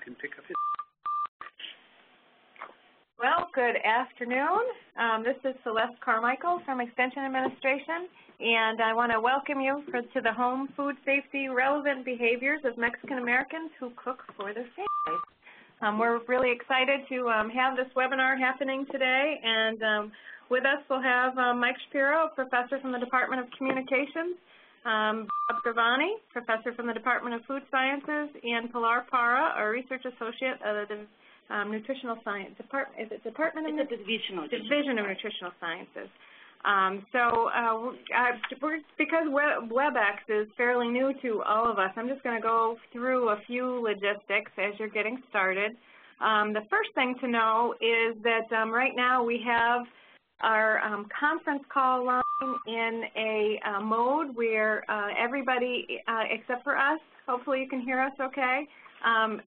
can pick up his. Well, good afternoon. This is Celeste Carmichael from Extension Administration, and I want to welcome you to the Home Food Safety Relevant Behaviors of Mexican Americans Who Cook for Their Families. We're really excited to have this webinar happening today, and with us we'll have Mike Shapiro, professor from the Department of Communications, Bob Gravani, professor from the Department of Food Sciences, and Pilar Parra, a research associate of the Nutritional Science Department. Is it Department of Division of Nutritional Sciences. Because WebEx is fairly new to all of us, I'm just going to go through a few logistics as you're getting started. The first thing to know is that right now we have our conference call line in a mode where everybody except for us, hopefully you can hear us okay.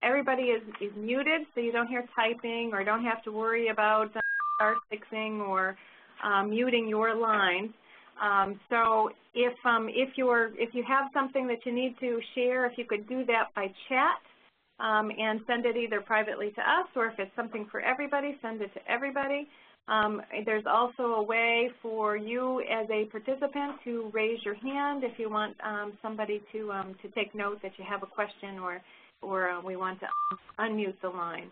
Everybody is muted, so you don't hear typing or don't have to worry about star fixing or muting your lines. So if you have something that you need to share, if you could do that by chat and send it either privately to us, or if it's something for everybody, send it to everybody. There's also a way for you as a participant to raise your hand if you want somebody to take note that you have a question or we want to unmute the line.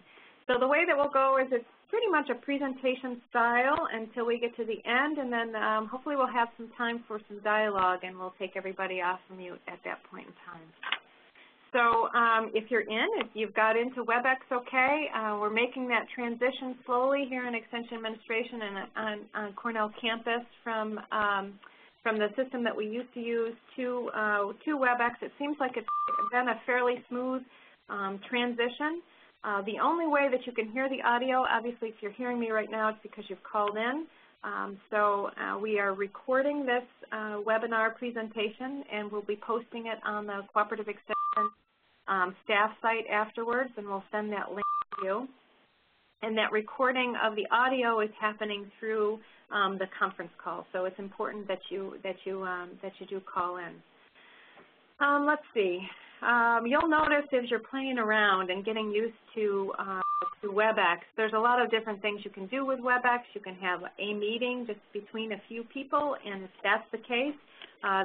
So the way that we'll go is it's pretty much a presentation style until we get to the end, and then hopefully we'll have some time for some dialogue, and we'll take everybody off mute at that point in time. So if you've got into WebEx okay, we're making that transition slowly here in Extension Administration and on Cornell campus from the system that we used to use to WebEx. It seems like it's been a fairly smooth transition. The only way that you can hear the audio, obviously if you're hearing me right now, it's because you've called in. We are recording this webinar presentation, and we'll be posting it on the Cooperative Extension staff site afterwards, and we'll send that link to you. And that recording of the audio is happening through the conference call, so it's important that you do call in. Let's see. You'll notice as you're playing around and getting used to WebEx, there's a lot of different things you can do with WebEx. You can have a meeting just between a few people, and if that's the case,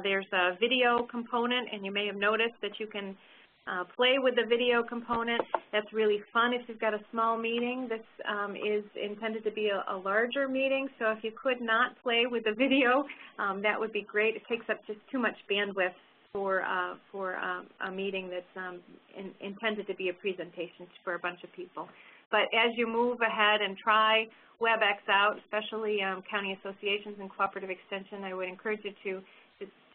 there's a video component, and you may have noticed that you can play with the video component. That's really fun if you've got a small meeting. This is intended to be a larger meeting, so if you could not play with the video, that would be great. It takes up just too much bandwidth for a meeting that's intended to be a presentation for a bunch of people. But as you move ahead and try WebEx out, especially county associations and cooperative extension, I would encourage you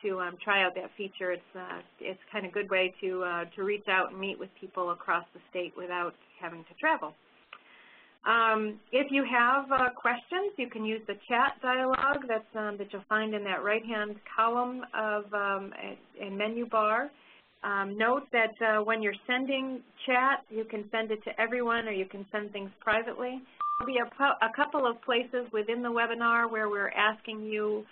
to try out that feature. It's kind of a good way to reach out and meet with people across the state without having to travel. If you have questions, you can use the chat dialog that you'll find in that right-hand column of a menu bar. Note that when you're sending chat, you can send it to everyone, or you can send things privately. There'll be a couple of places within the webinar where we're asking you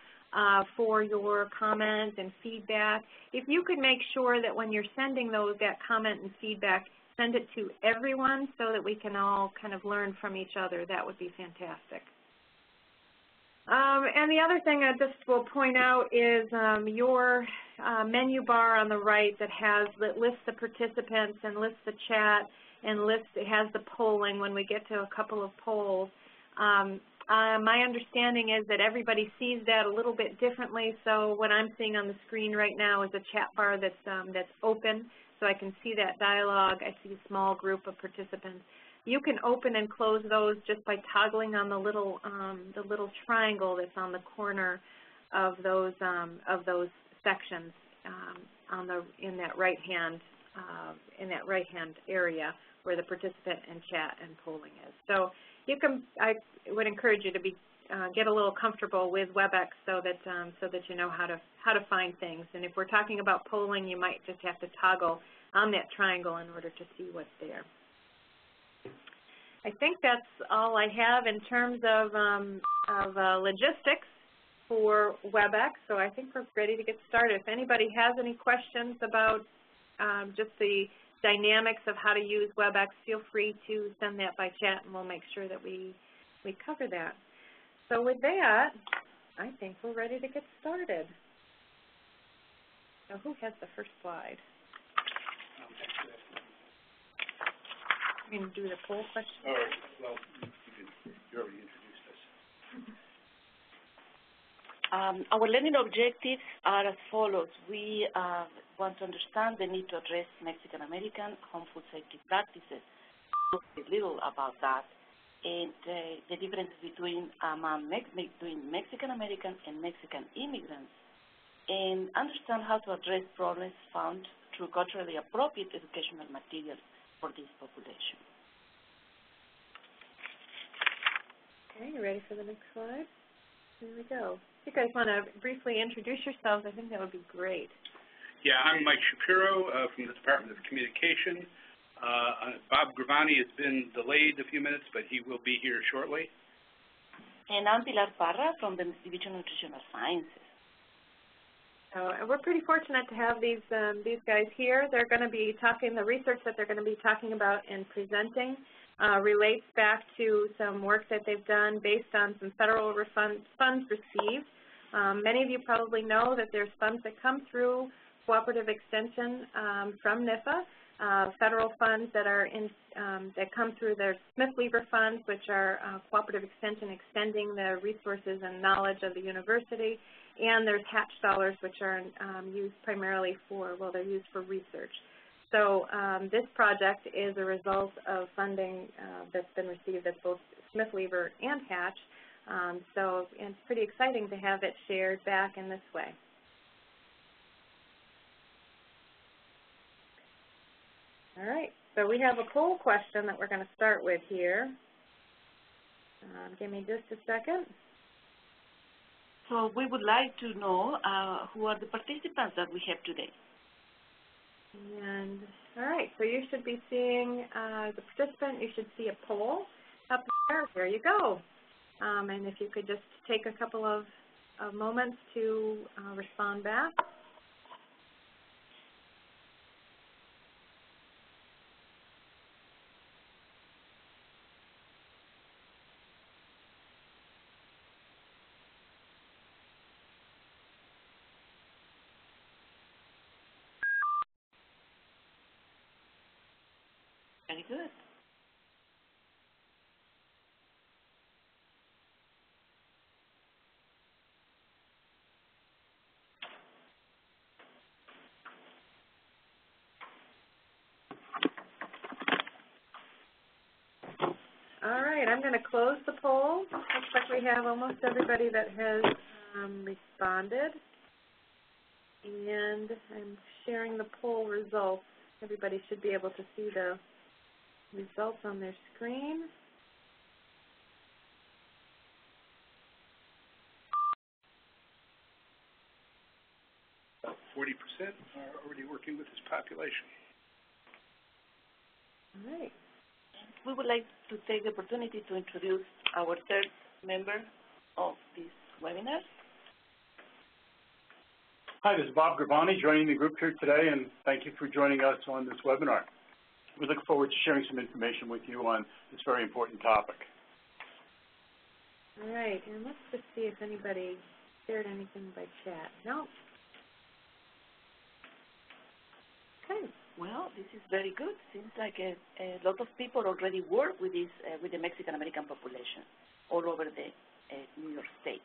for your comment and feedback. If you could make sure that when you're sending that comment and feedback, send it to everyone so that we can all kind of learn from each other, that would be fantastic. And the other thing I just will point out is your menu bar on the right that lists the participants and lists the chat and it has the polling when we get to a couple of polls. My understanding is that everybody sees that a little bit differently, so what I'm seeing on the screen right now is a chat bar that's open, so I can see that dialogue. I see a small group of participants. You can open and close those just by toggling on the little triangle that's on the corner of those sections in that right hand area where the participant and chat and polling is. So I would encourage you to get a little comfortable with WebEx so that you know how to find things. And if we're talking about polling, you might just have to toggle on that triangle in order to see what's there. I think that's all I have in terms of logistics for WebEx. So I think we're ready to get started. If anybody has any questions about just the dynamics of how to use WebEx, feel free to send that by chat, and we'll make sure that we cover that. So with that, I think we're ready to get started. So who has the first slide? You're going to do the poll question? All right. Well, you already introduced us. Our learning objectives are as follows. We want to understand the need to address Mexican-American home food safety practices. A little about that, and the difference between Mexican-American and Mexican immigrants, and understand how to address problems found through culturally appropriate educational materials for this population. Okay, you ready for the next slide? Here we go. If you guys want to briefly introduce yourselves, I think that would be great. Yeah, I'm Mike Shapiro from the Department of Communication. Bob Gravani has been delayed a few minutes, but he will be here shortly. And I'm Pilar Parra from the Division of Nutritional Sciences. We're pretty fortunate to have these guys here. They're going to be talking, the research that they're going to be talking about and presenting relates back to some work that they've done based on some federal funds received. Many of you probably know that there's funds that come through Cooperative Extension from NIFA, federal funds that are that come through their Smith-Lever funds, which are Cooperative Extension extending the resources and knowledge of the university. And there's Hatch dollars, which are used primarily for, well, they're used for research. So this project is a result of funding that's been received at both Smith-Lever and Hatch. So it's pretty exciting to have it shared back in this way. All right, so we have a poll question that we're going to start with here. Give me just a second. So we would like to know who are the participants that we have today. And all right, so you should be seeing the participant. You should see a poll up there. There you go. And if you could just take a couple of moments to respond back. Very good. All right, I'm going to close the poll. Looks like we have almost everybody that has responded. And I'm sharing the poll results. Everybody should be able to see the results on their screen. About 40% are already working with this population. All right. We would like to take the opportunity to introduce our third member of this webinar. Hi, this is Bob Gravani joining the group here today, and thank you for joining us on this webinar. We look forward to sharing some information with you on this very important topic. All right, and let's just see if anybody shared anything by chat. No? Okay. Well, this is very good. Seems like a lot of people already work with this, with the Mexican American population all over the New York State.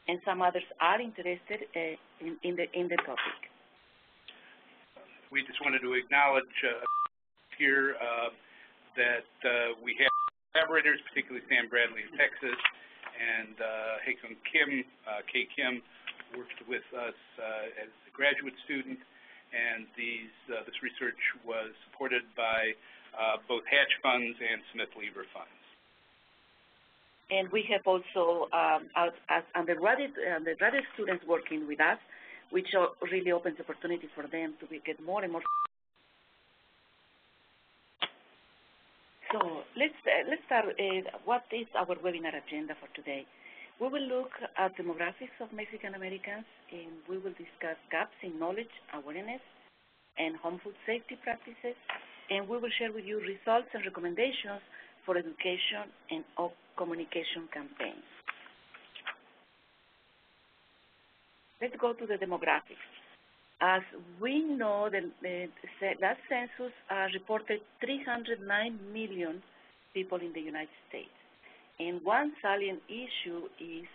And some others are interested in the topic. We just wanted to acknowledge here that we have collaborators, particularly Sam Bradley of Texas, and Haekung Kim, Kay Kim, worked with us as a graduate student, and this research was supported by both Hatch funds and Smith-Lever funds. And we have also undergraduate students working with us, which really opens opportunity for them to get more and more. So let's start. What is our webinar agenda for today? We will look at demographics of Mexican Americans, and we will discuss gaps in knowledge, awareness, and home food safety practices, and we will share with you results and recommendations for education and communication campaigns. Let's go to the demographics. As we know, the last census reported 309 million people in the United States. And one salient issue is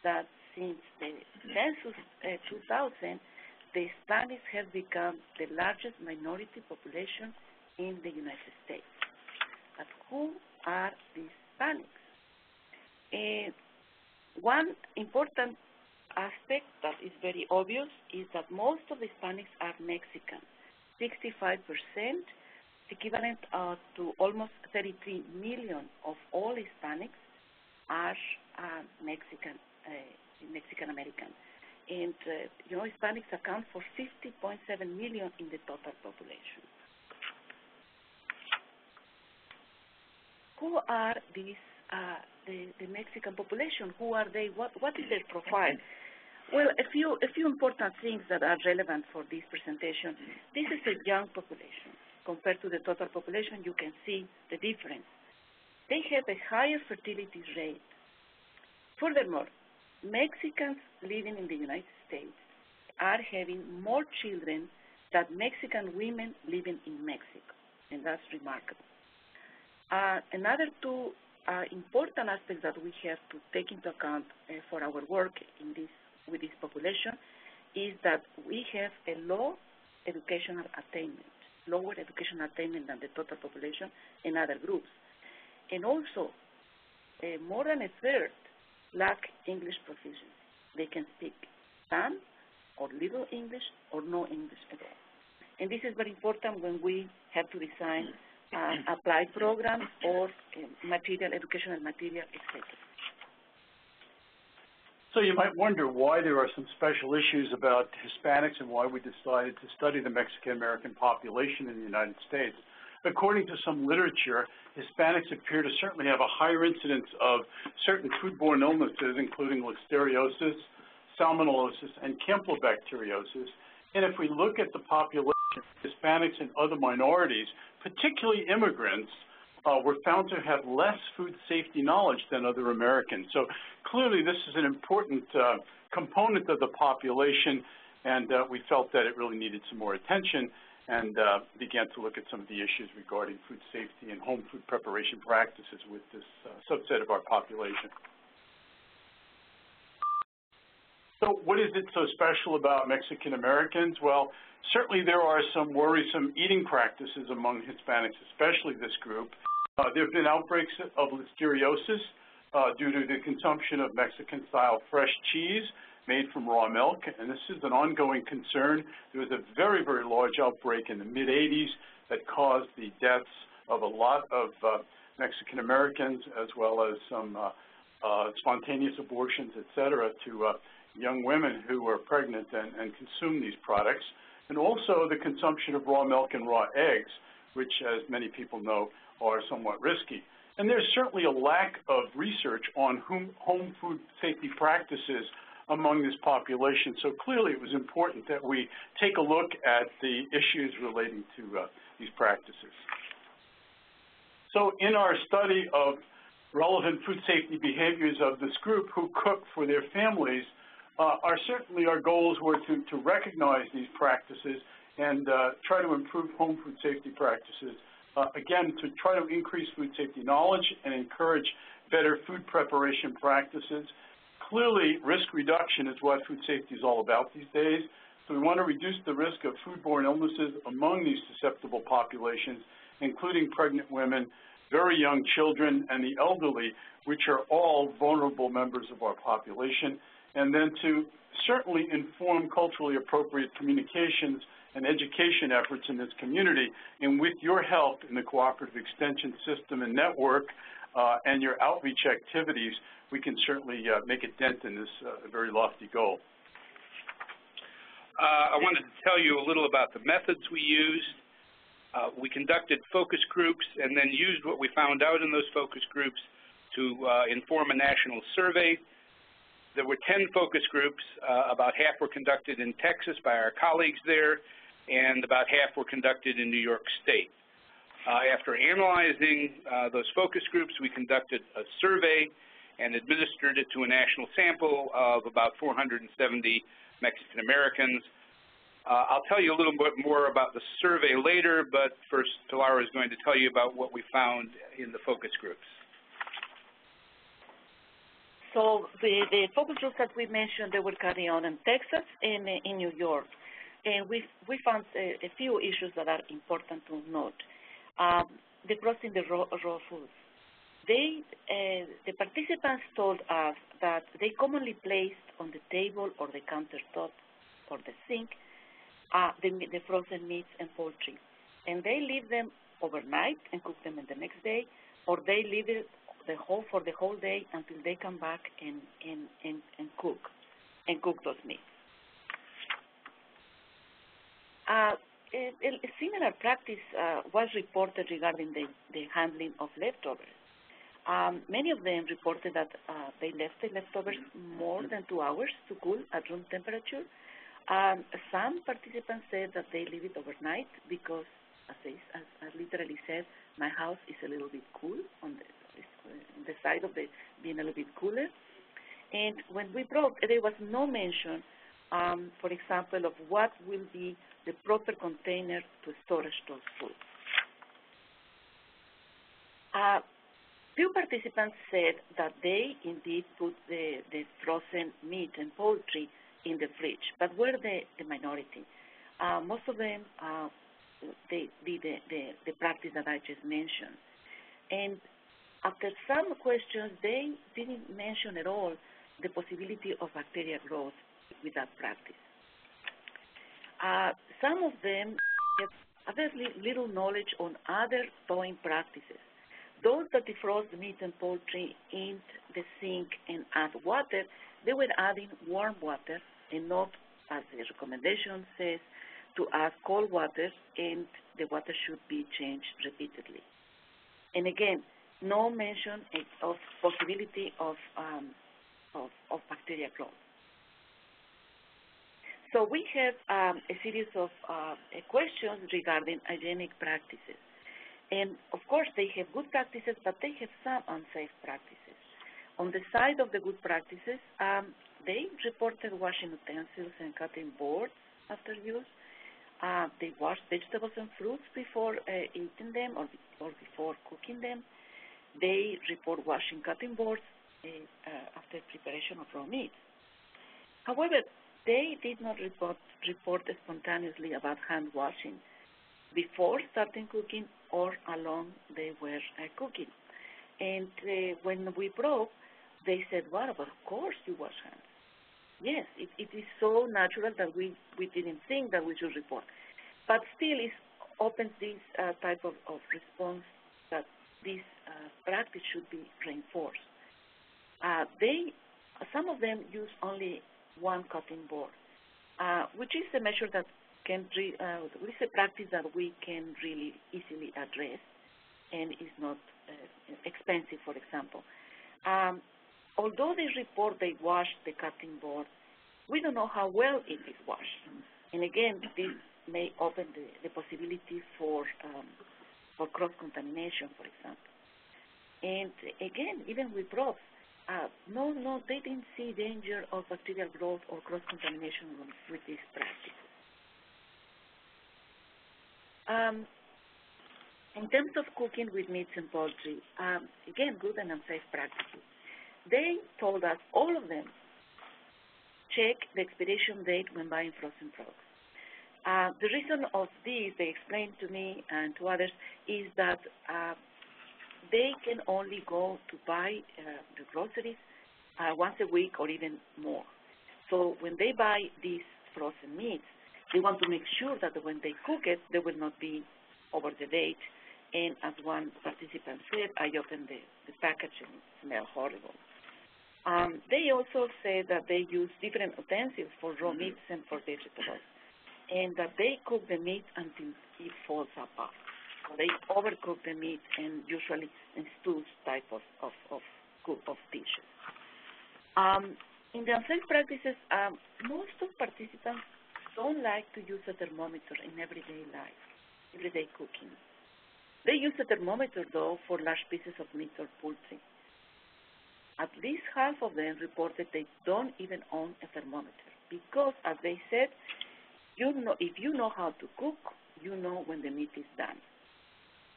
that since the census 2000, the Hispanics have become the largest minority population in the United States. But who are these Hispanics? One important aspect that is very obvious is that most of the Hispanics are Mexican. 65%, equivalent to almost 33 million of all Hispanics are Mexican American. And, Hispanics account for 50.7 million in the total population. Who are these, the Mexican population? Who are they? What is their profile? Well, a few important things that are relevant for this presentation. This is a young population. Compared to the total population, you can see the difference. They have a higher fertility rate. Furthermore, Mexicans living in the United States are having more children than Mexican women living in Mexico, and that's remarkable. Another two important aspects that we have to take into account for our work with this population is that we have a lower educational attainment than the total population in other groups. And also, more than a third lack English proficiency. They can speak some or little English or no English at all. And this is very important when we have to design applied programs or educational material, etc. So you might wonder why there are some special issues about Hispanics and why we decided to study the Mexican American population in the United States. According to some literature, Hispanics appear to certainly have a higher incidence of certain foodborne illnesses, including listeriosis, salmonellosis, and campylobacteriosis. And if we look at the population, Hispanics and other minorities, particularly immigrants, were found to have less food safety knowledge than other Americans. So clearly this is an important component of the population, and we felt that it really needed some more attention, and began to look at some of the issues regarding food safety and home food preparation practices with this subset of our population. So what is it so special about Mexican Americans? Well, certainly there are some worrisome eating practices among Hispanics, especially this group. There have been outbreaks of listeriosis due to the consumption of Mexican-style fresh cheese made from raw milk, and this is an ongoing concern. There was a very, very large outbreak in the mid-'80s that caused the deaths of a lot of Mexican Americans, as well as some spontaneous abortions, et cetera, to young women who were pregnant and consumed these products, and also the consumption of raw milk and raw eggs, which, as many people know, are somewhat risky. And there's certainly a lack of research on home food safety practices among this population. So clearly it was important that we take a look at the issues relating to these practices. So in our study of relevant food safety behaviors of this group who cook for their families, certainly our goals were to recognize these practices and try to improve home food safety practices. Again, to try to increase food safety knowledge and encourage better food preparation practices. Clearly, risk reduction is what food safety is all about these days. So we want to reduce the risk of foodborne illnesses among these susceptible populations, including pregnant women, very young children, and the elderly, which are all vulnerable members of our population. And then to certainly inform culturally appropriate communications and education efforts in this community. And with your help in the Cooperative Extension System and Network and your outreach activities, we can certainly make a dent in this very lofty goal. I wanted to tell you a little about the methods we used. We conducted focus groups and then used what we found out in those focus groups to inform a national survey. There were 10 focus groups. About half were conducted in Texas by our colleagues there, and about half were conducted in New York State. After analyzing those focus groups, we conducted a survey and administered it to a national sample of about 470 Mexican Americans. I'll tell you a little bit more about the survey later, but first Pilar is going to tell you about what we found in the focus groups. So the focus groups that we mentioned, they were carried on in Texas and in New York. And we found a few issues that are important to note. The crossing the raw foods. The participants told us that they commonly placed on the table or the countertop or the sink the frozen meats and poultry. And they leave them overnight and cook them in the next day, or they leave it for the whole day until they come back and cook those meats. A similar practice was reported regarding the handling of leftovers. Many of them reported that they left the leftovers more than 2 hours to cool at room temperature. Some participants said that they leave it overnight because, as literally said, my house is a little bit cool on the side of being a little bit cooler. And when we brought, there was no mention, for example, of what will be the proper container to storage those foods. Few participants said that they indeed put the frozen meat and poultry in the fridge, but were the minority. Most of them, they did the practice that I just mentioned. And after some questions, they didn't mention at all the possibility of bacterial growth with that practice. Some of them have very little knowledge on other thawing practices. Those that defrost the meat and poultry in the sink and add water, they were adding warm water and not, as the recommendation says, to add cold water, and the water should be changed repeatedly. And again, no mention of possibility of bacterial growth. So we have a series of questions regarding hygienic practices. And of course, they have good practices, but they have some unsafe practices. On the side of the good practices, they reported washing utensils and cutting boards after use. They wash vegetables and fruits before eating them or before cooking them. They report washing cutting boards after preparation of raw meat. However, they did not report spontaneously about hand washing before starting cooking or along they were cooking. And when we probed, they said, well, of course you wash hands. Yes, it is so natural that we didn't think that we should report. But still, it opens this type of response that this practice should be reinforced. Some of them use only one cutting board, which is a measure that which is a practice that we can really easily address and is not expensive, for example. Although they report they wash the cutting board, we don't know how well it is washed. And again, this may open the possibility for cross-contamination, for example. And again, even with probes, no, they didn't see danger of bacterial growth or cross-contamination with these practices. In terms of cooking with meats and poultry, again, good and unsafe practices. They told us, all of them, check the expiration date when buying frozen products. The reason of this, they explained to me and to others, is that they can only go to buy the groceries once a week or even more. So when they buy these frozen meats, they want to make sure that when they cook it, they will not be over the date. And as one participant said, I opened the package and it smelled horrible. They also say that they use different utensils for raw meats and for vegetables, and that they cook the meat until it falls apart. So they overcook the meat and usually in stews type of dishes. In the unsafe practices, most of participants don't like to use a thermometer in everyday life, everyday cooking. They use a thermometer, though, for large pieces of meat or poultry. At least half of them reported they don't even own a thermometer because, as they said, if you know how to cook, you know when the meat is done.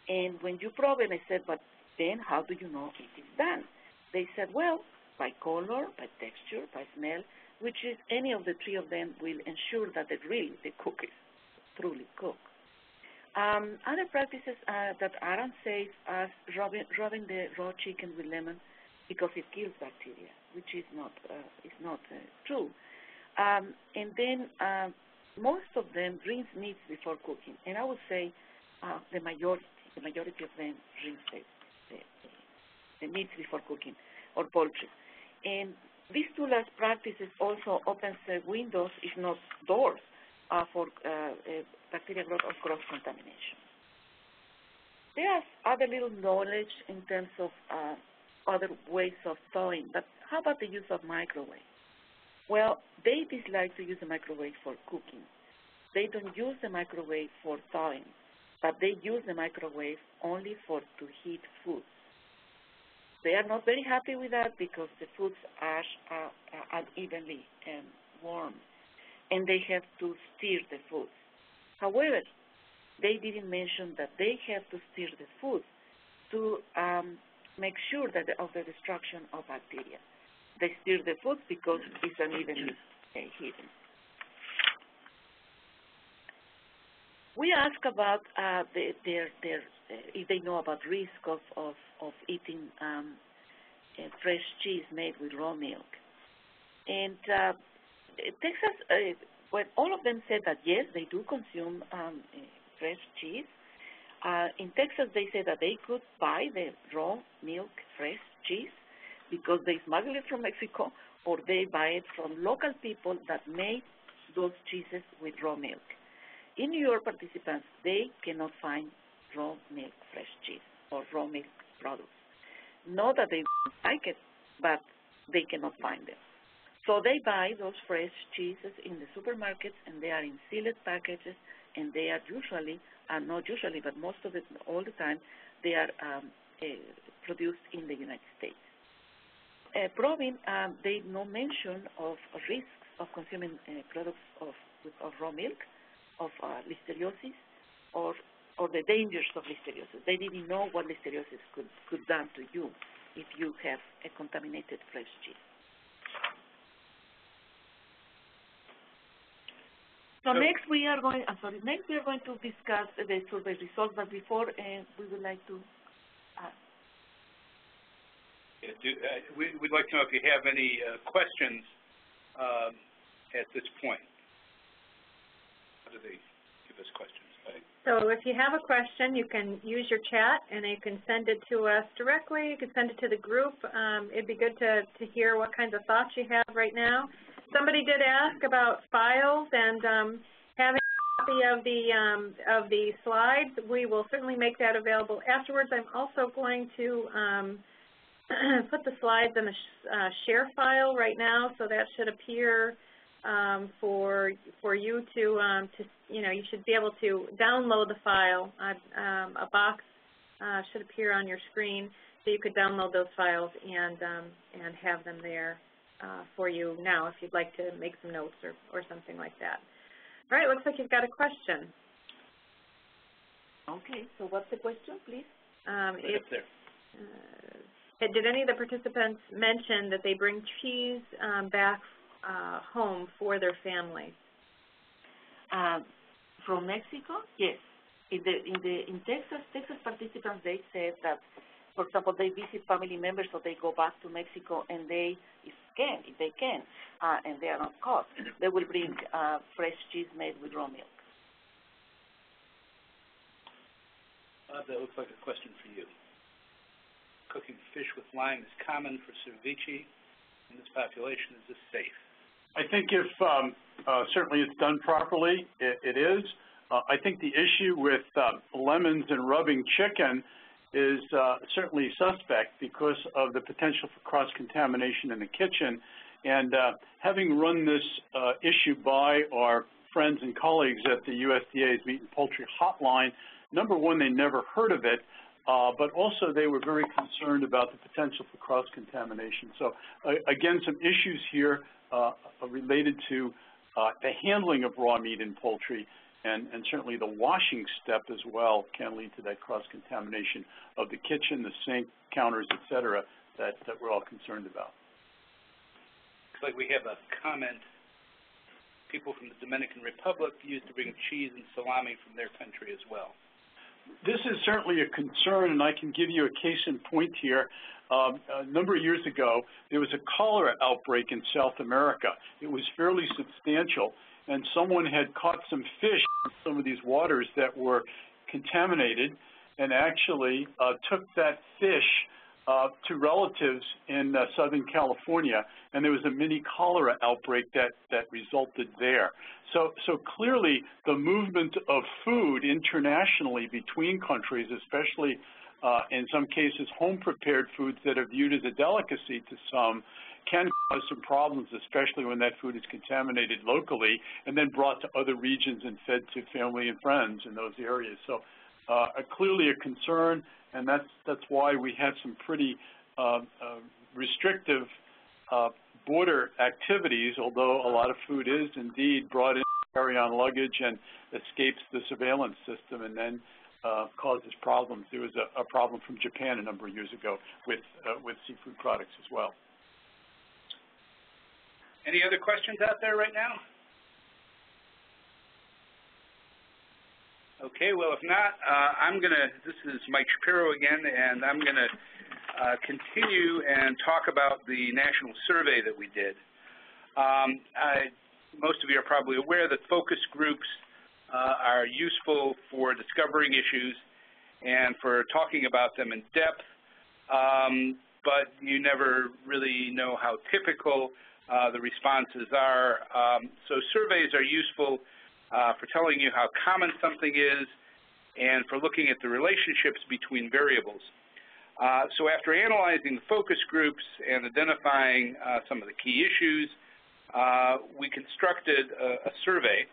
And when you probe it, I said, but then how do you know it is done? They said, well, by color, by texture, by smell, which is any of the three of them will ensure that the cook is truly cooked. Other practices that are unsafe are rubbing the raw chicken with lemon because it kills bacteria, which is not true. And then most of them rinse meats before cooking, and I would say the majority of them rinse the meats before cooking or poultry. And these two last practices also opens the windows, if not doors, for bacterial growth or cross-contamination. There's other little knowledge in terms of other ways of thawing, but how about the use of microwave? Well, they dislike to use the microwave for cooking. They don't use the microwave for thawing, but they use the microwave only to heat foods. They are not very happy with that because the foods are unevenly warm, and they have to stir the foods. However, they didn't mention that they have to stir the foods to make sure that of the destruction of bacteria. They stir the foods because it's unevenly heated. We ask about if they know about risk of eating fresh cheese made with raw milk. And Texas, well, all of them said that yes, they do consume fresh cheese. In Texas, they said that they could buy the raw milk fresh cheese because they smuggle it from Mexico, or they buy it from local people that made those cheeses with raw milk. In New York, participants, they cannot find raw milk fresh cheese or raw milk products. Not that they don't like it, but they cannot find them. So they buy those fresh cheeses in the supermarkets, and they are in sealed packages, and they are usually, not usually, but most of it, all the time, they are produced in the United States. Probing, they no mention of risks of consuming products of raw milk, of listeriosis, or the dangers of listeriosis. They didn't know what listeriosis could done to you if you have a contaminated fresh cheese. So next we are going to discuss the survey results, but before we would like to we'd like to know if you have any questions at this point. How do they give us questions? So if you have a question, you can use your chat, and you can send it to us directly. You can send it to the group. It'd be good to hear what kinds of thoughts you have right now. Somebody did ask about files and having a copy of the slides. We will certainly make that available afterwards. I'm also going to put the slides in a share file right now, so that should appear for you to you should be able to download the file. A box should appear on your screen, so you could download those files and have them there for you now if you'd like to make some notes or something like that. All right, looks like you've got a question. Okay, so what's the question, please? Did any of the participants mention that they bring cheese back home for their family? From Mexico, yes. In Texas participants, they said that, for example, they visit family members, so they go back to Mexico, and if they can, and they are not caught, they will bring fresh cheese made with raw milk. That looks like a question for you. Cooking fish with lime is common for ceviche in this population. Is this safe? I think if certainly it's done properly, it is. I think the issue with lemons and rubbing chicken is certainly suspect because of the potential for cross-contamination in the kitchen. And having run this issue by our friends and colleagues at the USDA's Meat and Poultry Hotline, number one, they never heard of it, but also they were very concerned about the potential for cross-contamination. So again, some issues here related to the handling of raw meat and poultry, and certainly the washing step as well can lead to that cross-contamination of the kitchen, the sink, counters, et cetera, that we're all concerned about. Looks like we have a comment. People from the Dominican Republic used to bring cheese and salami from their country as well. This is certainly a concern, and I can give you a case in point here. A number of years ago, there was a cholera outbreak in South America. It was fairly substantial, and someone had caught some fish in some of these waters that were contaminated and actually took that fish to relatives in Southern California, and there was a mini cholera outbreak that resulted there. So clearly, the movement of food internationally between countries, especially in some cases home-prepared foods that are viewed as a delicacy to some, can cause some problems, especially when that food is contaminated locally and then brought to other regions and fed to family and friends in those areas. So clearly a concern, and that's why we have some pretty restrictive border activities, although a lot of food is indeed brought in carry-on luggage and escapes the surveillance system and then causes problems. There was a problem from Japan a number of years ago with seafood products as well. Any other questions out there right now? Okay, well, if not, this is Mike Shapiro again, and I'm going to continue and talk about the national survey that we did. Most of you are probably aware that focus groups are useful for discovering issues and for talking about them in depth, but you never really know how typical the responses are. So surveys are useful for telling you how common something is and for looking at the relationships between variables. So after analyzing the focus groups and identifying some of the key issues, we constructed a survey.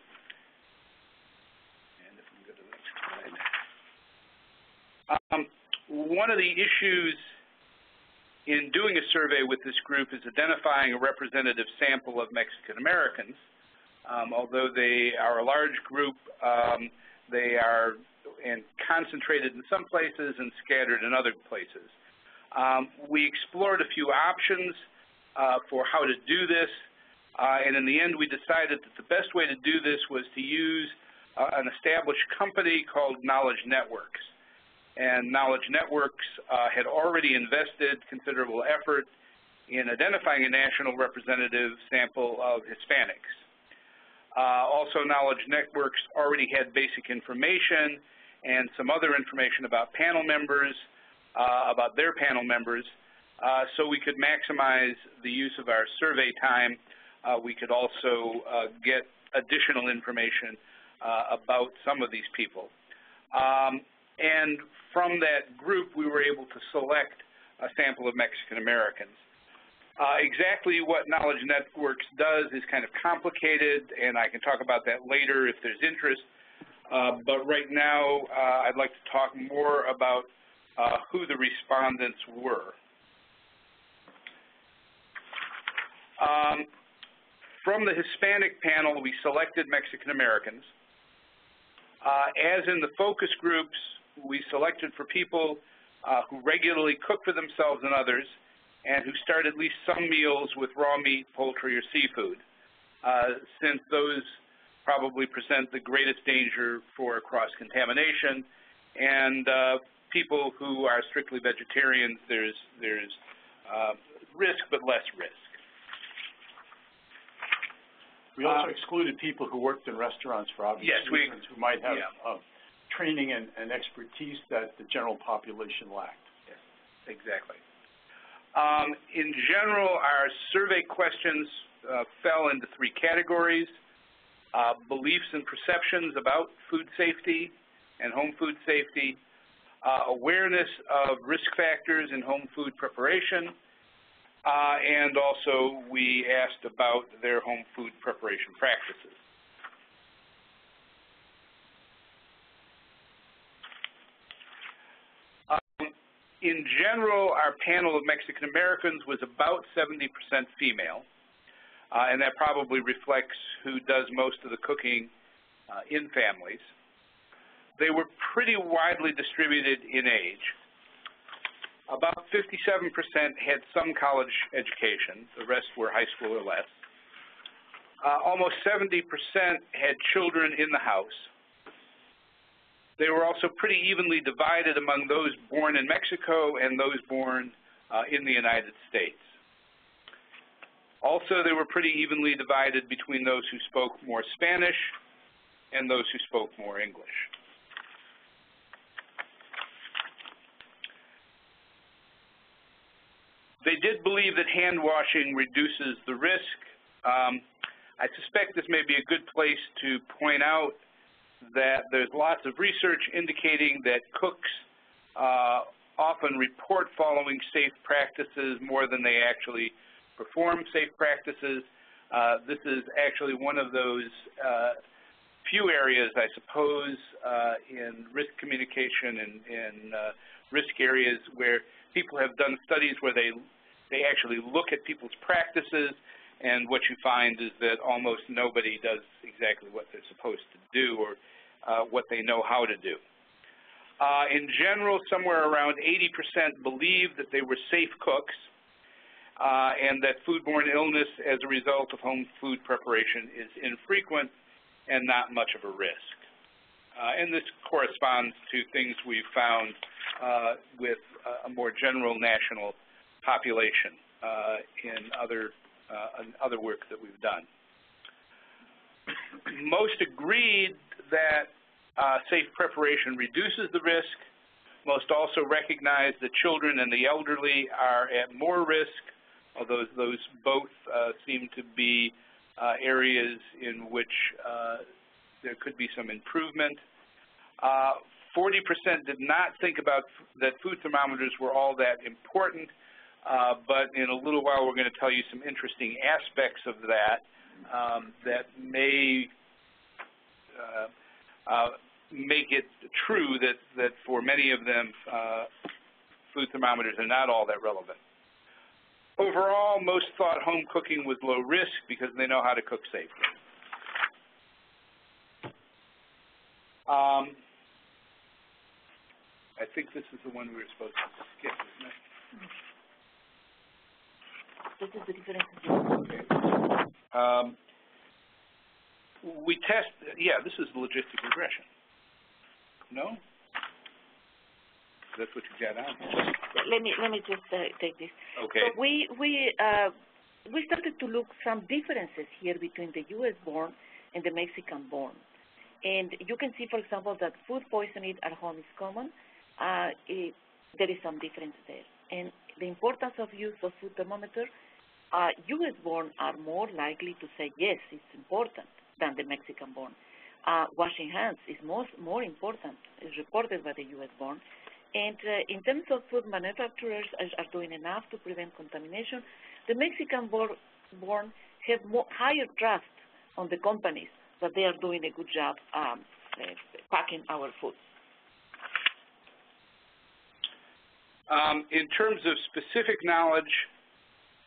And if we can go to the next slide. One of the issues in doing a survey with this group is identifying a representative sample of Mexican Americans. Although they are a large group, they are concentrated in some places and scattered in other places. We explored a few options for how to do this, and in the end we decided that the best way to do this was to use an established company called Knowledge Networks. And Knowledge Networks had already invested considerable effort in identifying a national representative sample of Hispanics. Also, Knowledge Networks already had basic information and some other information about panel members, about their panel members, so we could maximize the use of our survey time. We could also get additional information about some of these people. And from that group, we were able to select a sample of Mexican Americans. Exactly what Knowledge Networks does is kind of complicated, and I can talk about that later if there's interest. But right now, I'd like to talk more about who the respondents were. From the Hispanic panel, we selected Mexican Americans. As in the focus groups, we selected for people who regularly cook for themselves and others, and who start at least some meals with raw meat, poultry, or seafood, since those probably present the greatest danger for cross-contamination. And people who are strictly vegetarians, there's risk but less risk. We also excluded people who worked in restaurants for obvious reasons, who might have training and expertise that the general population lacked. Yes, exactly. In general, our survey questions fell into three categories: beliefs and perceptions about food safety and home food safety, awareness of risk factors in home food preparation, And also we asked about their home food preparation practices. In general, our panel of Mexican Americans was about 70% female, and that probably reflects who does most of the cooking in families. They were pretty widely distributed in age. About 57% had some college education. The rest were high school or less. Almost 70% had children in the house. They were also pretty evenly divided among those born in Mexico and those born in the United States. Also, they were pretty evenly divided between those who spoke more Spanish and those who spoke more English. They did believe that hand washing reduces the risk. I suspect this may be a good place to point out that there's lots of research indicating that cooks often report following safe practices more than they actually perform safe practices. This is actually one of those few areas, I suppose, in risk communication and risk areas where people have done studies where they actually look at people's practices, and what you find is that almost nobody does exactly what they're supposed to do or what they know how to do. In general, somewhere around 80% believe that they were safe cooks and that foodborne illness as a result of home food preparation is infrequent and not much of a risk. And this corresponds to things we've found with a more general national population in other work that we've done. Most agreed that safe preparation reduces the risk. Most also recognize that children and the elderly are at more risk, although those both seem to be areas in which there could be some improvement. 40% did not think about that food thermometers were all that important, but in a little while we're going to tell you some interesting aspects of that that may make it true that for many of them food thermometers are not all that relevant. Overall, most thought home cooking was low risk because they know how to cook safely. I think this is the one we were supposed to skip, isn't it? This is the difference. We test, yeah, this is logistic regression. No? That's what you got on. Let me just take this. Okay. So we started to look some differences here between the U.S. born and the Mexican born. And you can see, for example, that food poisoning at home is common. There is some difference there. And the importance of use of food thermometer, U.S. born are more likely to say, yes, it's important than the Mexican born. Washing hands is more important, is reported by the U.S. born. And in terms of food manufacturers are doing enough to prevent contamination, the Mexican born have higher trust on the companies that they are doing a good job packing our foods. In terms of specific knowledge,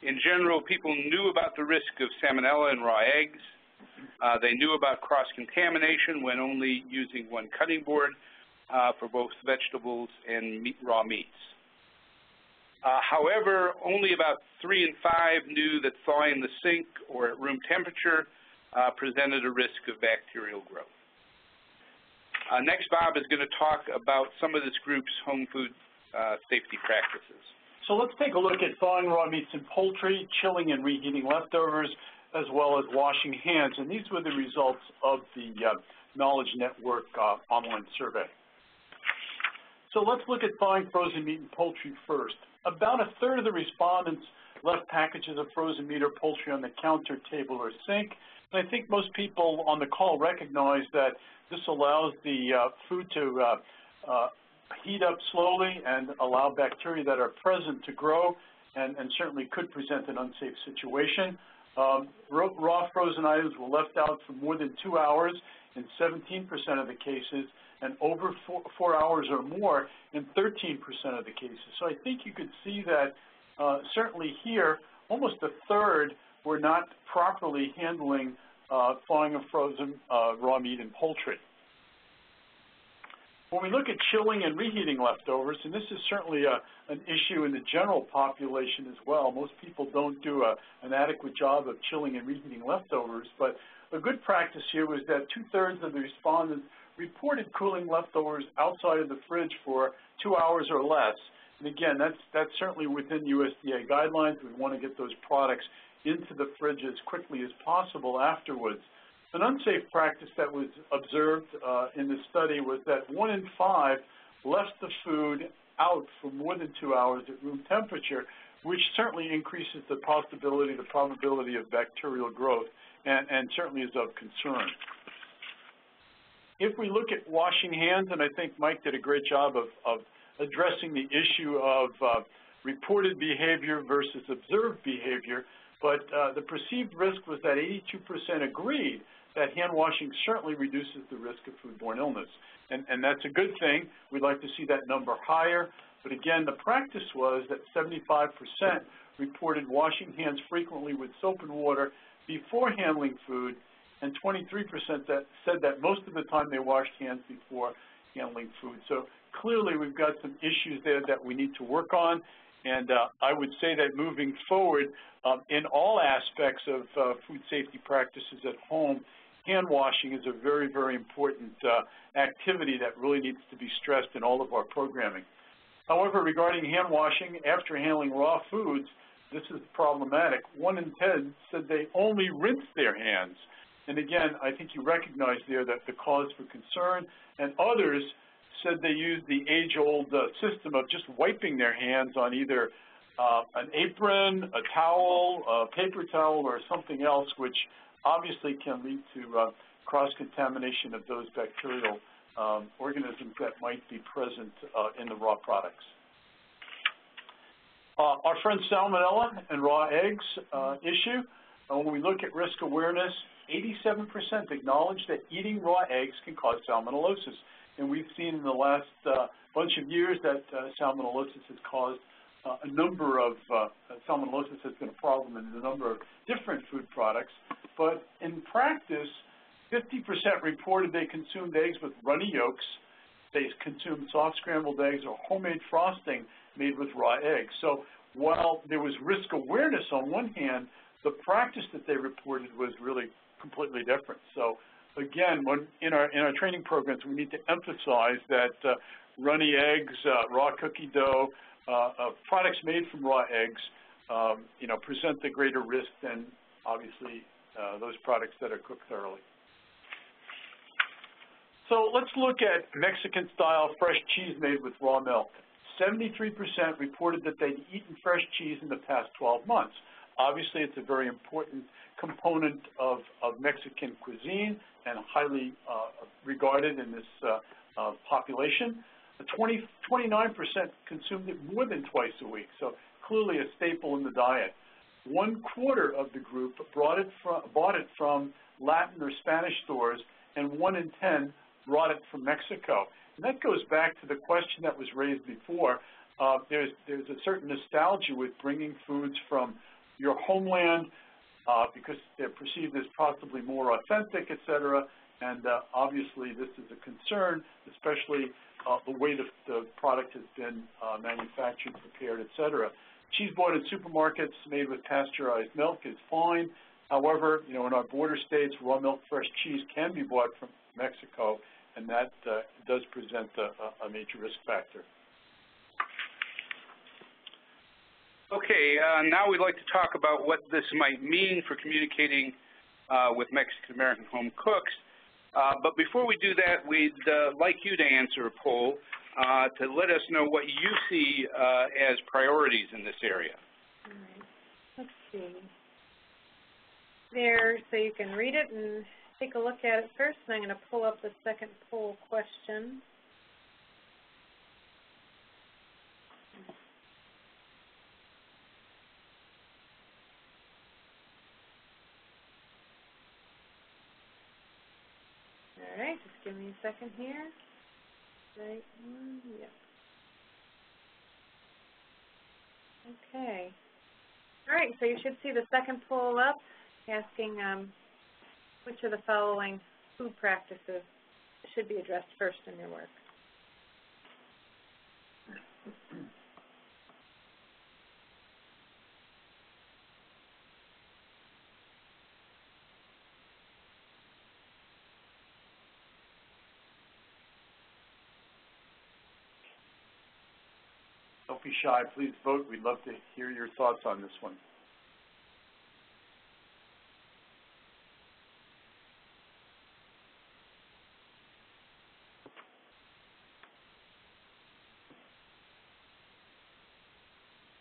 in general, people knew about the risk of salmonella in raw eggs. They knew about cross-contamination when only using one cutting board for both vegetables and raw meats. However, only about 3 in 5 knew that thawing the sink or at room temperature presented a risk of bacterial growth. Next, Bob is going to talk about some of this group's home food safety practices. So let's take a look at thawing raw meats and poultry, chilling and reheating leftovers, as well as washing hands. And these were the results of the Knowledge Network online survey. So let's look at thawing frozen meat and poultry first. About a third of the respondents left packages of frozen meat or poultry on the counter, table, or sink. And I think most people on the call recognize that this allows the food to heat up slowly and allow bacteria that are present to grow and certainly could present an unsafe situation. Raw frozen items were left out for more than 2 hours in 17% of the cases, and over 4 hours or more in 13% of the cases. So I think you could see that certainly here, almost a third were not properly handling thawing of frozen raw meat and poultry. When we look at chilling and reheating leftovers, and this is certainly an issue in the general population as well. Most people don't do an adequate job of chilling and reheating leftovers, but a good practice here was that 2/3 of the respondents reported cooling leftovers outside of the fridge for 2 hours or less. And again, that's certainly within USDA guidelines. We want to get those products into the fridge as quickly as possible afterwards. An unsafe practice that was observed in the study was that 1 in 5 left the food out for more than 2 hours at room temperature, which certainly increases the probability of bacterial growth, and certainly is of concern. If we look at washing hands, and I think Mike did a great job of addressing the issue of reported behavior versus observed behavior, but the perceived risk was that 82% agreed that hand washing certainly reduces the risk of foodborne illness. And that's a good thing. We'd like to see that number higher. But again, the practice was that 75% reported washing hands frequently with soap and water before handling food, and 23% that said that most of the time they washed hands before handling food. So clearly we've got some issues there that we need to work on. And I would say that moving forward, in all aspects of food safety practices at home, hand washing is a very, very important activity that really needs to be stressed in all of our programming. However, regarding hand washing after handling raw foods, this is problematic. 1 in 10 said they only rinse their hands. And again, I think you recognize there that the cause for concern, and others said they used the age-old system of just wiping their hands on either an apron, a towel, a paper towel, or something else, which obviously can lead to cross-contamination of those bacterial organisms that might be present in the raw products. Our friend salmonella and raw eggs issue, when we look at risk awareness, 87% acknowledge that eating raw eggs can cause salmonellosis. And we've seen in the last bunch of years that salmonellosis has caused a number of, salmonellosis has been a problem in a number of different food products. But in practice, 50% reported they consumed eggs with runny yolks. They consumed soft scrambled eggs or homemade frosting made with raw eggs. So while there was risk awareness on one hand, the practice that they reported was really completely different. So again, in our training programs, we need to emphasize that runny eggs, raw cookie dough, products made from raw eggs, present the greater risk than obviously those products that are cooked thoroughly. So let's look at Mexican-style fresh cheese made with raw milk. 73% reported that they'd eaten fresh cheese in the past 12 months. Obviously, it's a very important component of Mexican cuisine and highly regarded in this population. 29% consumed it more than twice a week, so clearly a staple in the diet. 1/4 of the group bought it from Latin or Spanish stores, and 1 in 10 brought it from Mexico. And that goes back to the question that was raised before. There's a certain nostalgia with bringing foods from your homeland because they're perceived as possibly more authentic, et cetera. And obviously this is a concern, especially the way the product has been manufactured, prepared, et cetera. Cheese bought in supermarkets made with pasteurized milk is fine. However, in our border states, raw milk fresh cheese can be bought from Mexico, and that does present a major risk factor. Okay, now we'd like to talk about what this might mean for communicating with Mexican-American home cooks. But before we do that, we'd like you to answer a poll to let us know what you see as priorities in this area. All right. Let's see. There, so you can read it and take a look at it first, and I'm going to pull up the second poll question. right, just give me a second here. Right, yeah. Okay. All right, so you should see the second poll up, asking which of the following food practices should be addressed first in your work. Don't be shy. Please vote. We'd love to hear your thoughts on this one.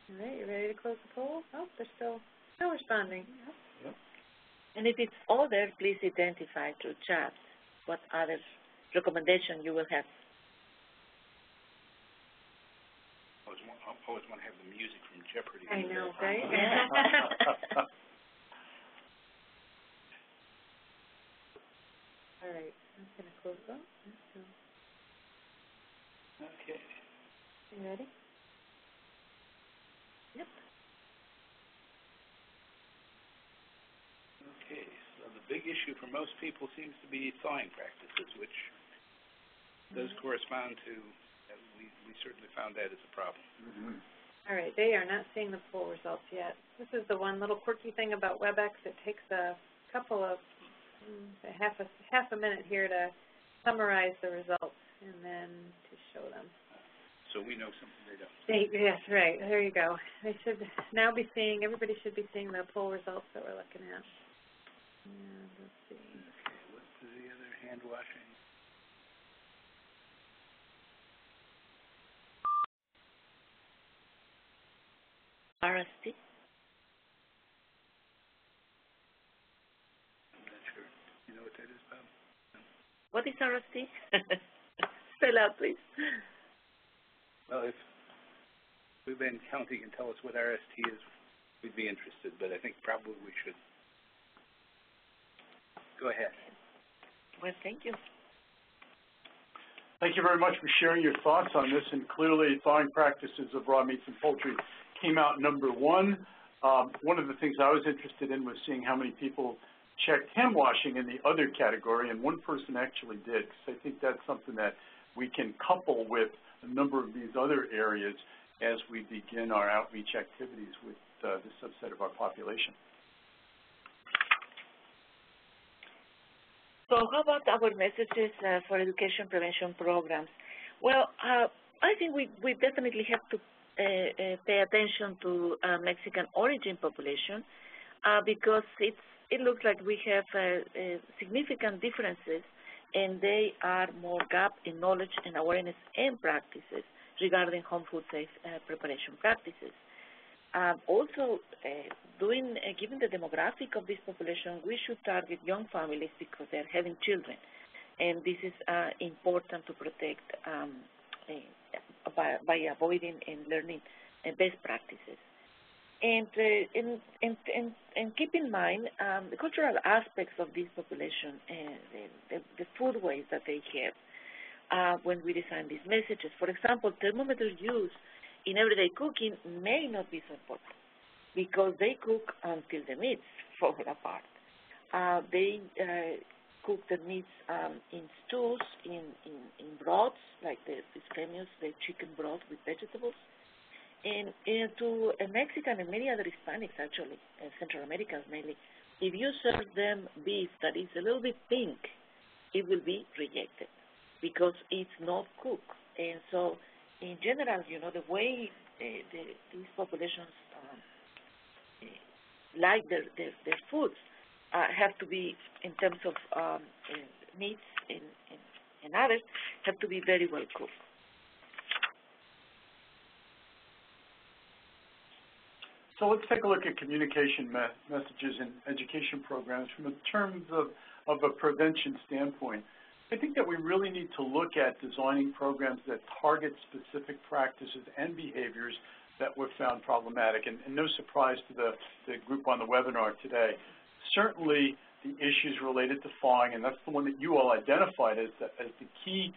All right, you ready to close the poll? Oh, they're still responding. Yep. And if it's other, please identify through chat what other recommendation you will have. I always want to have the music from Jeopardy. I know, right? All right, I'm going to close them. Okay. You ready? Yep. Okay, so the big issue for most people seems to be thawing practices, which does correspond to, we certainly found that as a problem. Mm-hmm. All right, they are not seeing the poll results yet. This is the one little quirky thing about WebEx. It takes a couple of, half a minute here to summarize the results and then to show them. So we know something they don't. Yes, right. There you go. They should now be seeing, everybody should be seeing the poll results that we're looking at. And let's see. Okay, what's the other hand washing? RST? I'm not sure. You know what that is, Bob? No. What is RST? Spell out, please. Well, if Lubann County can tell us what RST is, we'd be interested, but I think probably we should. Go ahead. Well, thank you. Thank you very much for sharing your thoughts on this, and clearly thawing practices of raw meats and poultry came out number one. One of the things I was interested in was seeing how many people checked hand washing in the other category, and one person actually did, because I think that's something that we can couple with a number of these other areas as we begin our outreach activities with this subset of our population. So how about our messages for education prevention programs? Well, I think we definitely have to pay attention to Mexican origin population because it looks like we have significant differences, and they are more gap in knowledge and awareness and practices regarding home food safe preparation practices. Also, given the demographic of this population, we should target young families because they're having children, and this is important to protect by avoiding and learning best practices. And keep in mind the cultural aspects of this population and the food ways that they have when we design these messages. For example, thermometer use in everyday cooking may not be so important because they cook until the meats fall apart. They cook the meats in stews, in broths, like this famous chicken broth with vegetables. And to a Mexican and many other Hispanics, actually, Central Americans mainly, if you serve them beef that is a little bit pink, it will be rejected because it's not cooked. And so, in general, you know, the way these populations like their foods have to be, in terms of meats and others, have to be very well cooked. So let's take a look at communication messages and education programs from the terms of a prevention standpoint. I think that we really need to look at designing programs that target specific practices and behaviors that were found problematic. And no surprise to the group on the webinar today, certainly the issues related to thawing, and that's the one that you all identified as the key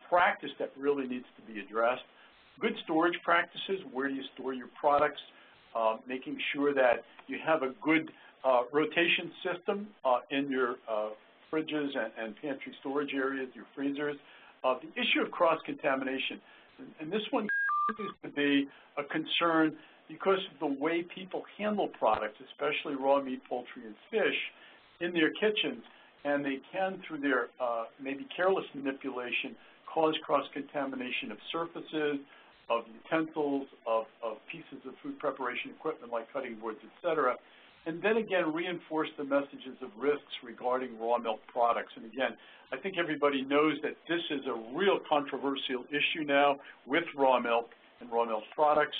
practice that really needs to be addressed. Good storage practices, where do you store your products, making sure that you have a good rotation system in your fridges and pantry storage areas, your freezers. The issue of cross-contamination, and this one continues to be a concern because of the way people handle products, especially raw meat, poultry, and fish, in their kitchens, and they can, through their maybe careless manipulation, cause cross-contamination of surfaces, of utensils, of pieces of food preparation equipment like cutting boards, et cetera, and then again reinforce the messages of risks regarding raw milk products. And again, I think everybody knows that this is a real controversial issue now with raw milk and raw milk products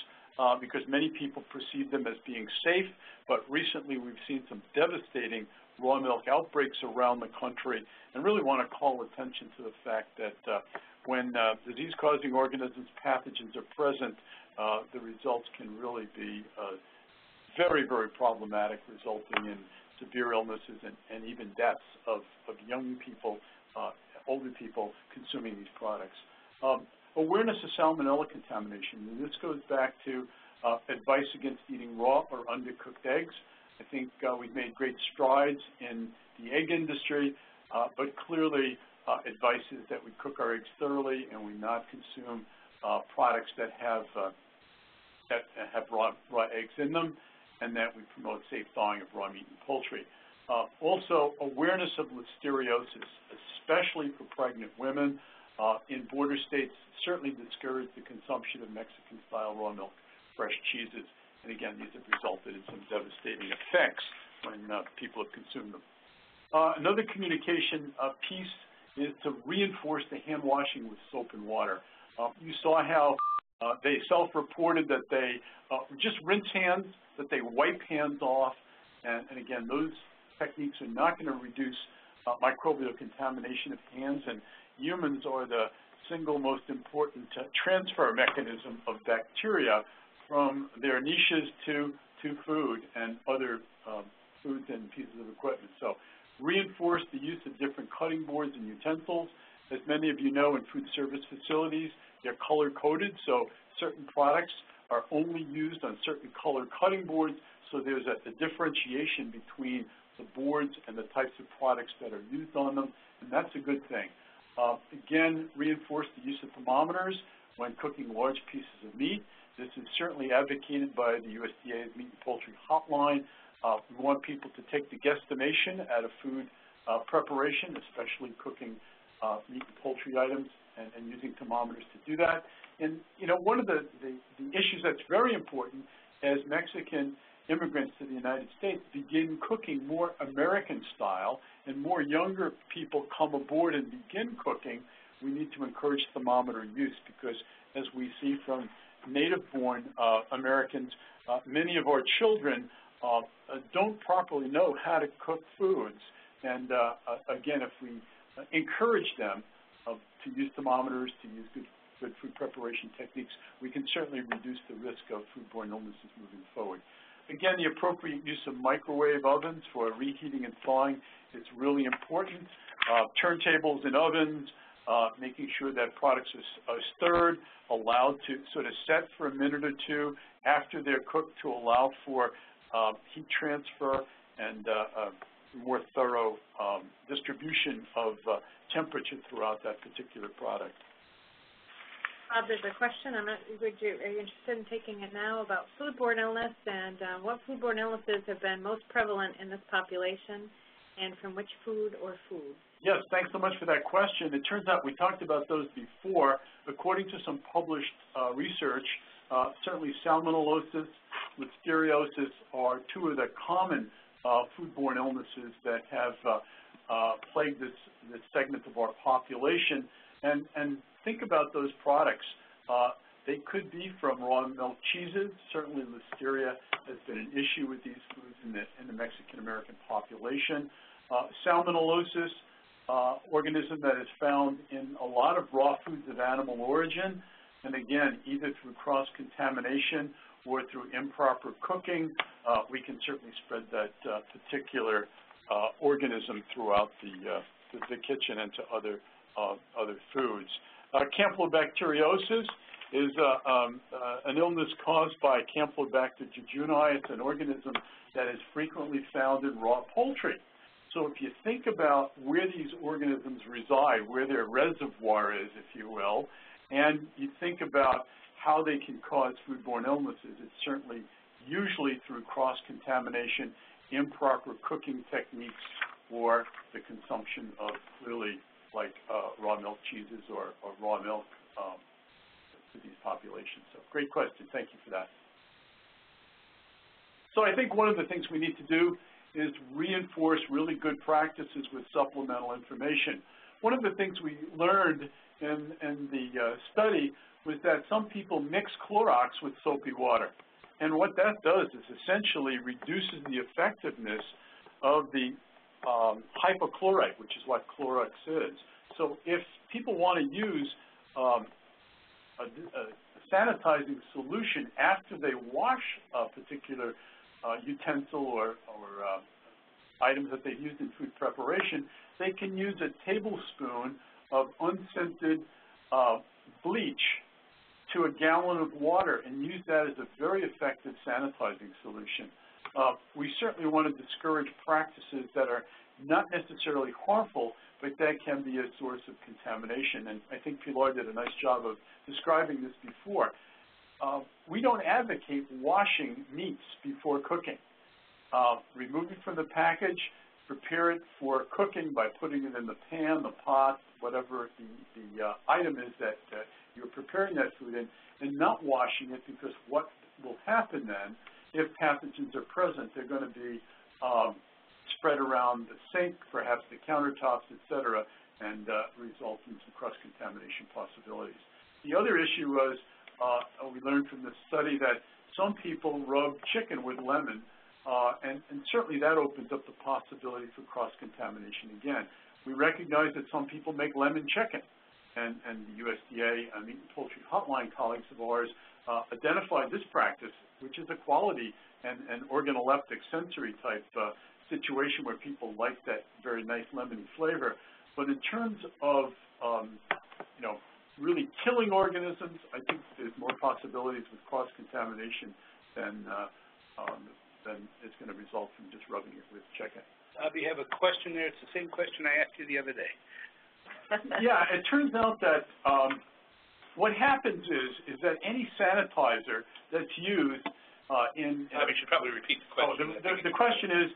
because many people perceive them as being safe, but recently we've seen some devastating raw milk outbreaks around the country, and really want to call attention to the fact that when disease-causing organisms, pathogens are present, the results can really be very, very problematic, resulting in severe illnesses and even deaths of young people, older people consuming these products. Awareness of salmonella contamination, and this goes back to advice against eating raw or undercooked eggs. I think we've made great strides in the egg industry, but clearly advice is that we cook our eggs thoroughly and we not consume products that have raw eggs in them, and that we promote safe thawing of raw meat and poultry. Also, awareness of listeriosis, especially for pregnant women in border states, certainly discourage the consumption of Mexican-style raw milk, fresh cheeses, and again, these have resulted in some devastating effects when people have consumed them. Another communication piece is to reinforce the hand washing with soap and water. You saw how they self-reported that they just rinse hands, that they wipe hands off, and again, those techniques are not going to reduce microbial contamination of hands, and humans are the single most important transfer mechanism of bacteria from their niches to food and other foods and pieces of equipment. So reinforce the use of different cutting boards and utensils. As many of you know, in food service facilities, they're color-coded, so certain products are only used on certain color cutting boards, so there's a differentiation between the boards and the types of products that are used on them, and that's a good thing. Again, reinforce the use of thermometers when cooking large pieces of meat. This is certainly advocated by the USDA's Meat and Poultry Hotline. We want people to take the guesstimation out of food preparation, especially cooking meat and poultry items, and using thermometers to do that. And, you know, one of the issues that's very important as Mexican immigrants to the United States begin cooking more American style and more younger people come aboard and begin cooking, we need to encourage thermometer use because, as we see from native-born Americans, many of our children don't properly know how to cook foods. And again, if we encourage them to use thermometers, to use good food preparation techniques, we can certainly reduce the risk of foodborne illnesses moving forward. Again, the appropriate use of microwave ovens for reheating and thawing is really important. Turntables and ovens, making sure that products are stirred, allowed to sort of set for a minute or two after they're cooked to allow for heat transfer and more thorough distribution of temperature throughout that particular product. Bob, there's a question. Are you interested in taking it now about foodborne illness and what foodborne illnesses have been most prevalent in this population and from which food or foods? Yes, thanks so much for that question. It turns out we talked about those before. According to some published research, certainly salmonellosis, listeriosis are two of the common foodborne illnesses that have plagued this segment of our population. And think about those products. They could be from raw milk cheeses. Certainly listeria has been an issue with these foods in the Mexican-American population. Salmonellosis, organism that is found in a lot of raw foods of animal origin, and again, either through cross-contamination or through improper cooking, we can certainly spread that particular organism throughout the kitchen and to other foods. Campylobacteriosis is an illness caused by Campylobacter jejuni. It's an organism that is frequently found in raw poultry. So if you think about where these organisms reside, where their reservoir is, if you will, and you think about how they can cause foodborne illnesses, it's certainly usually through cross-contamination, improper cooking techniques, or the consumption of clearly like raw milk cheeses or raw milk to these populations. So great question. Thank you for that. So I think one of the things we need to do is reinforce really good practices with supplemental information. One of the things we learned in the study was that some people mix Clorox with soapy water. And what that does is essentially reduces the effectiveness of the hypochlorite, which is what Clorox is. So if people want to use a sanitizing solution after they wash a particular utensil or items that they've used in food preparation, they can use a tablespoon of unscented bleach to a gallon of water and use that as a very effective sanitizing solution. We certainly want to discourage practices that are not necessarily harmful, but that can be a source of contamination. And I think Pilar did a nice job of describing this before. We don't advocate washing meats before cooking. Remove it from the package, prepare it for cooking by putting it in the pan, the pot, whatever the item is that you're preparing that food in, and not washing it, because what will happen then, if pathogens are present, they're going to be spread around the sink, perhaps the countertops, et cetera, and result in some cross-contamination possibilities. The other issue was, we learned from this study that some people rub chicken with lemon, and certainly that opens up the possibility for cross-contamination again. We recognize that some people make lemon chicken, and the USDA, Meat and Poultry Hotline colleagues of ours, identified this practice, which is a quality and organoleptic sensory type situation where people like that very nice lemony flavor. But in terms of, really killing organisms, I think there's more possibilities with cross-contamination than it's going to result from just rubbing it with chicken. We have a question there. It's the same question I asked you the other day. Yeah, it turns out that what happens is that any sanitizer that's used in... We should probably repeat the question. The question is,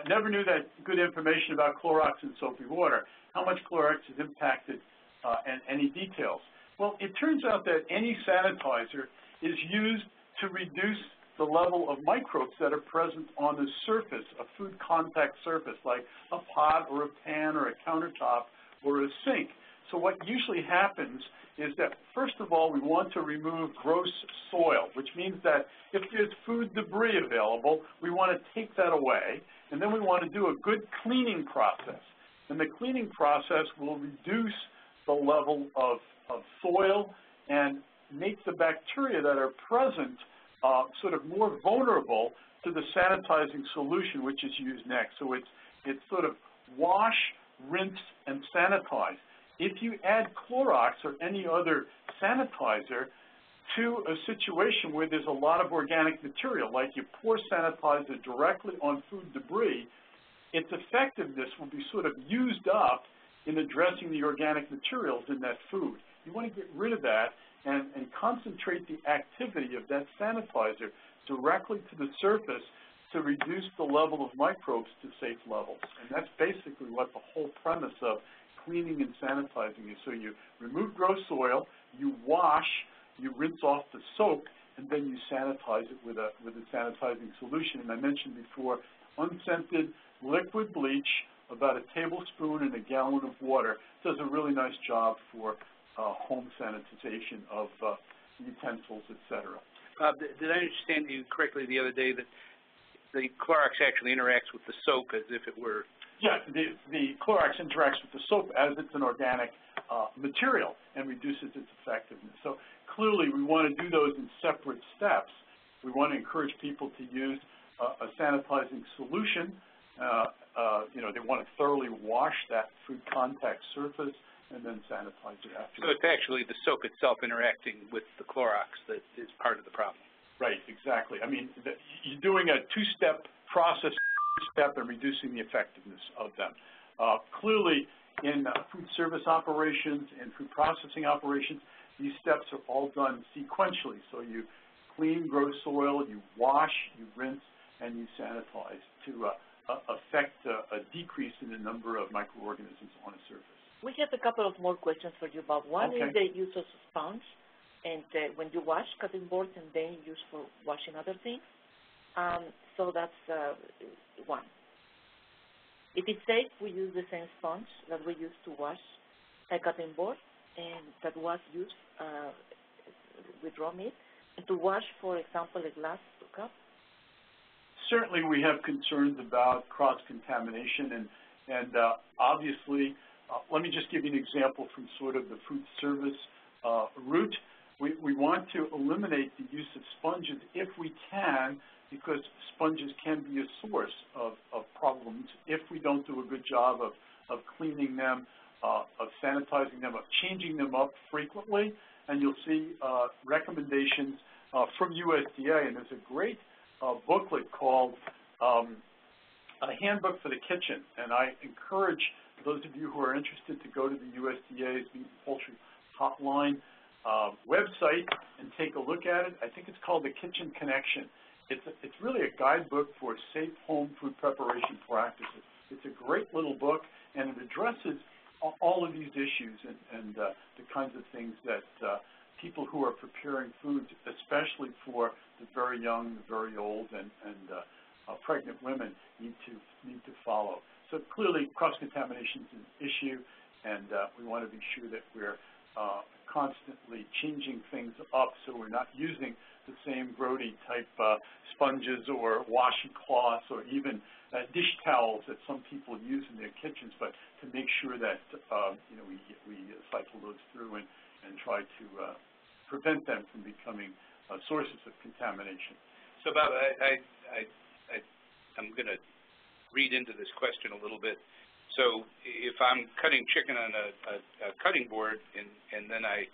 never knew that good information about Clorox and soapy water. How much Clorox is impacted and any details? Well, it turns out that any sanitizer is used to reduce the level of microbes that are present on the surface, a food contact surface, like a pot or a pan or a countertop or a sink. So what usually happens is that, first of all, we want to remove gross soil, which means that if there's food debris available, we want to take that away, and then we want to do a good cleaning process. And the cleaning process will reduce the level of soil and make the bacteria that are present sort of more vulnerable to the sanitizing solution, which is used next. So it's sort of wash, rinse, and sanitize. If you add Clorox or any other sanitizer to a situation where there's a lot of organic material, like you pour sanitizer directly on food debris, its effectiveness will be sort of used up in addressing the organic materials in that food. You want to get rid of that and concentrate the activity of that sanitizer directly to the surface to reduce the level of microbes to safe levels. And that's basically what the whole premise of cleaning and sanitizing is. So you remove gross soil, you wash, you rinse off the soap, and then you sanitize it with a sanitizing solution. And I mentioned before, unscented liquid bleach, about a tablespoon in a gallon of water, does a really nice job for home sanitization of utensils, et cetera. Did I understand you correctly the other day that the Clorox actually interacts with the soap as if it were... Yeah, the Clorox interacts with the soap as it's an organic material and reduces its effectiveness. So clearly we want to do those in separate steps. We want to encourage people to use a sanitizing solution They want to thoroughly wash that food contact surface and then sanitize it after. So it's actually the soap itself interacting with the Clorox that is part of the problem. Right, exactly. I mean, you're doing a two-step process, step, and reducing the effectiveness of them. Clearly, in food service operations and food processing operations, these steps are all done sequentially. So you clean gross soil, you wash, you rinse, and you sanitize to affect a decrease in the number of microorganisms on a surface. We have a couple of more questions for you, Bob. One is the use of sponge, and when you wash cutting boards and then use for washing other things. So that's one. If it's safe, we use the same sponge that we use to wash a cutting board and that was used with raw meat, and to wash, for example, a glass cup. Certainly, we have concerns about cross-contamination, and obviously, let me just give you an example from sort of the food service route. We want to eliminate the use of sponges if we can, because sponges can be a source of problems if we don't do a good job of cleaning them, of sanitizing them, of changing them up frequently. And you'll see recommendations from USDA, and there's a great booklet called A Handbook for the Kitchen, and I encourage those of you who are interested to go to the USDA's Meat and Poultry Hotline website and take a look at it. I think it's called The Kitchen Connection. It's really a guidebook for safe home food preparation practices. It's a great little book, and it addresses all of these issues and the kinds of things that people who are preparing foods, especially for the very young, the very old, and pregnant women, need to follow. So clearly, cross-contamination is an issue, and we want to be sure that we're constantly changing things up so we're not using the same grody-type sponges or washing cloths or even dish towels that some people use in their kitchens, but to make sure that we cycle those through and try to prevent them from becoming sources of contamination. So, Bob, I'm going to read into this question a little bit. So if I'm cutting chicken on a cutting board and then I,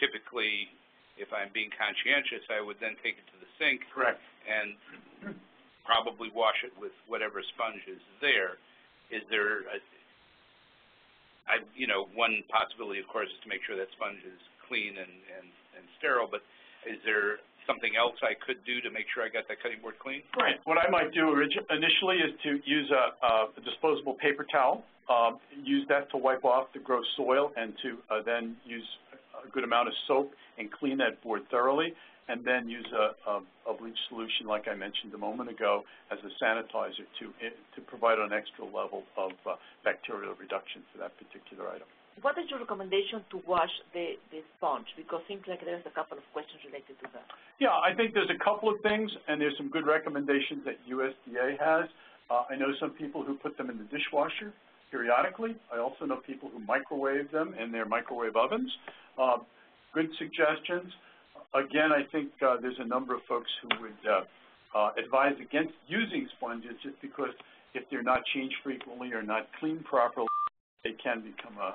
typically, if I'm being conscientious, I would then take it to the sink. Correct. And probably wash it with whatever sponge is there. Is there one possibility, of course, is to make sure that sponge is clean and sterile, but is there something else I could do to make sure I got that cutting board clean? Right. What I might do initially is to use a disposable paper towel, use that to wipe off the gross soil, and to then use a good amount of soap and clean that board thoroughly, and then use a bleach solution, like I mentioned a moment ago, as a sanitizer to provide an extra level of bacterial reduction for that particular item. What is your recommendation to wash the sponge? Because it seems like there's a couple of questions related to that. Yeah, I think there's a couple of things, and there's some good recommendations that USDA has. I know some people who put them in the dishwasher periodically. I also know people who microwave them in their microwave ovens. Good suggestions. Again, I think there's a number of folks who would advise against using sponges just because if they're not changed frequently or not cleaned properly, they can become a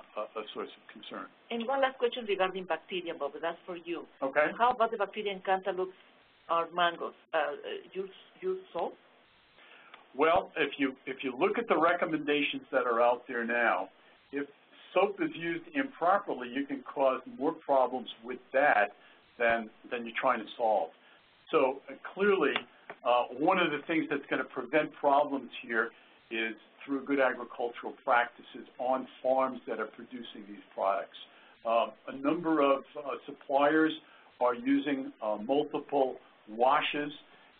source of concern. And one last question regarding bacteria, Bob. That's for you. Okay. How about the bacteria in cantaloupes or mangoes? Use salt? Well, if you look at the recommendations that are out there now, if soap is used improperly, you can cause more problems with that than you're trying to solve. So clearly, one of the things that's going to prevent problems here is through good agricultural practices on farms that are producing these products. A number of suppliers are using multiple washes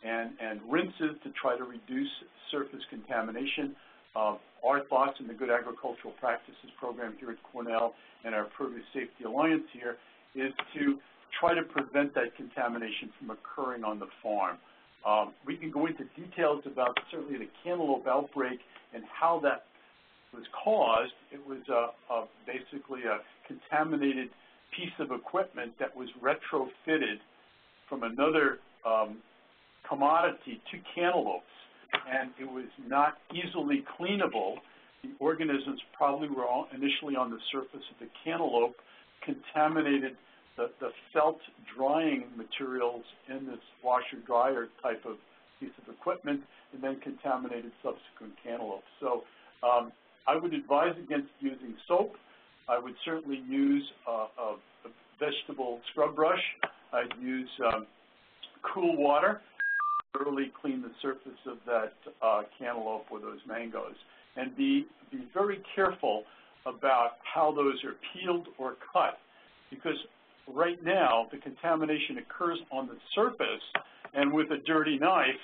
and rinses to try to reduce surface contamination. Our thoughts in the Good Agricultural Practices program here at Cornell and our Produce Safety Alliance here is to try to prevent that contamination from occurring on the farm. We can go into details about certainly the cantaloupe outbreak and how that was caused. It was basically a contaminated piece of equipment that was retrofitted from another commodity to cantaloupes. and it was not easily cleanable. The organisms probably were initially on the surface of the cantaloupe, contaminated the felt drying materials in this washer-dryer type of piece of equipment, and then contaminated subsequent cantaloupe. So I would advise against using soap. I would certainly use a vegetable scrub brush. I'd use cool water to thoroughly clean the surface of that cantaloupe or those mangoes. And be very careful about how those are peeled or cut, because right now the contamination occurs on the surface, and with a dirty knife,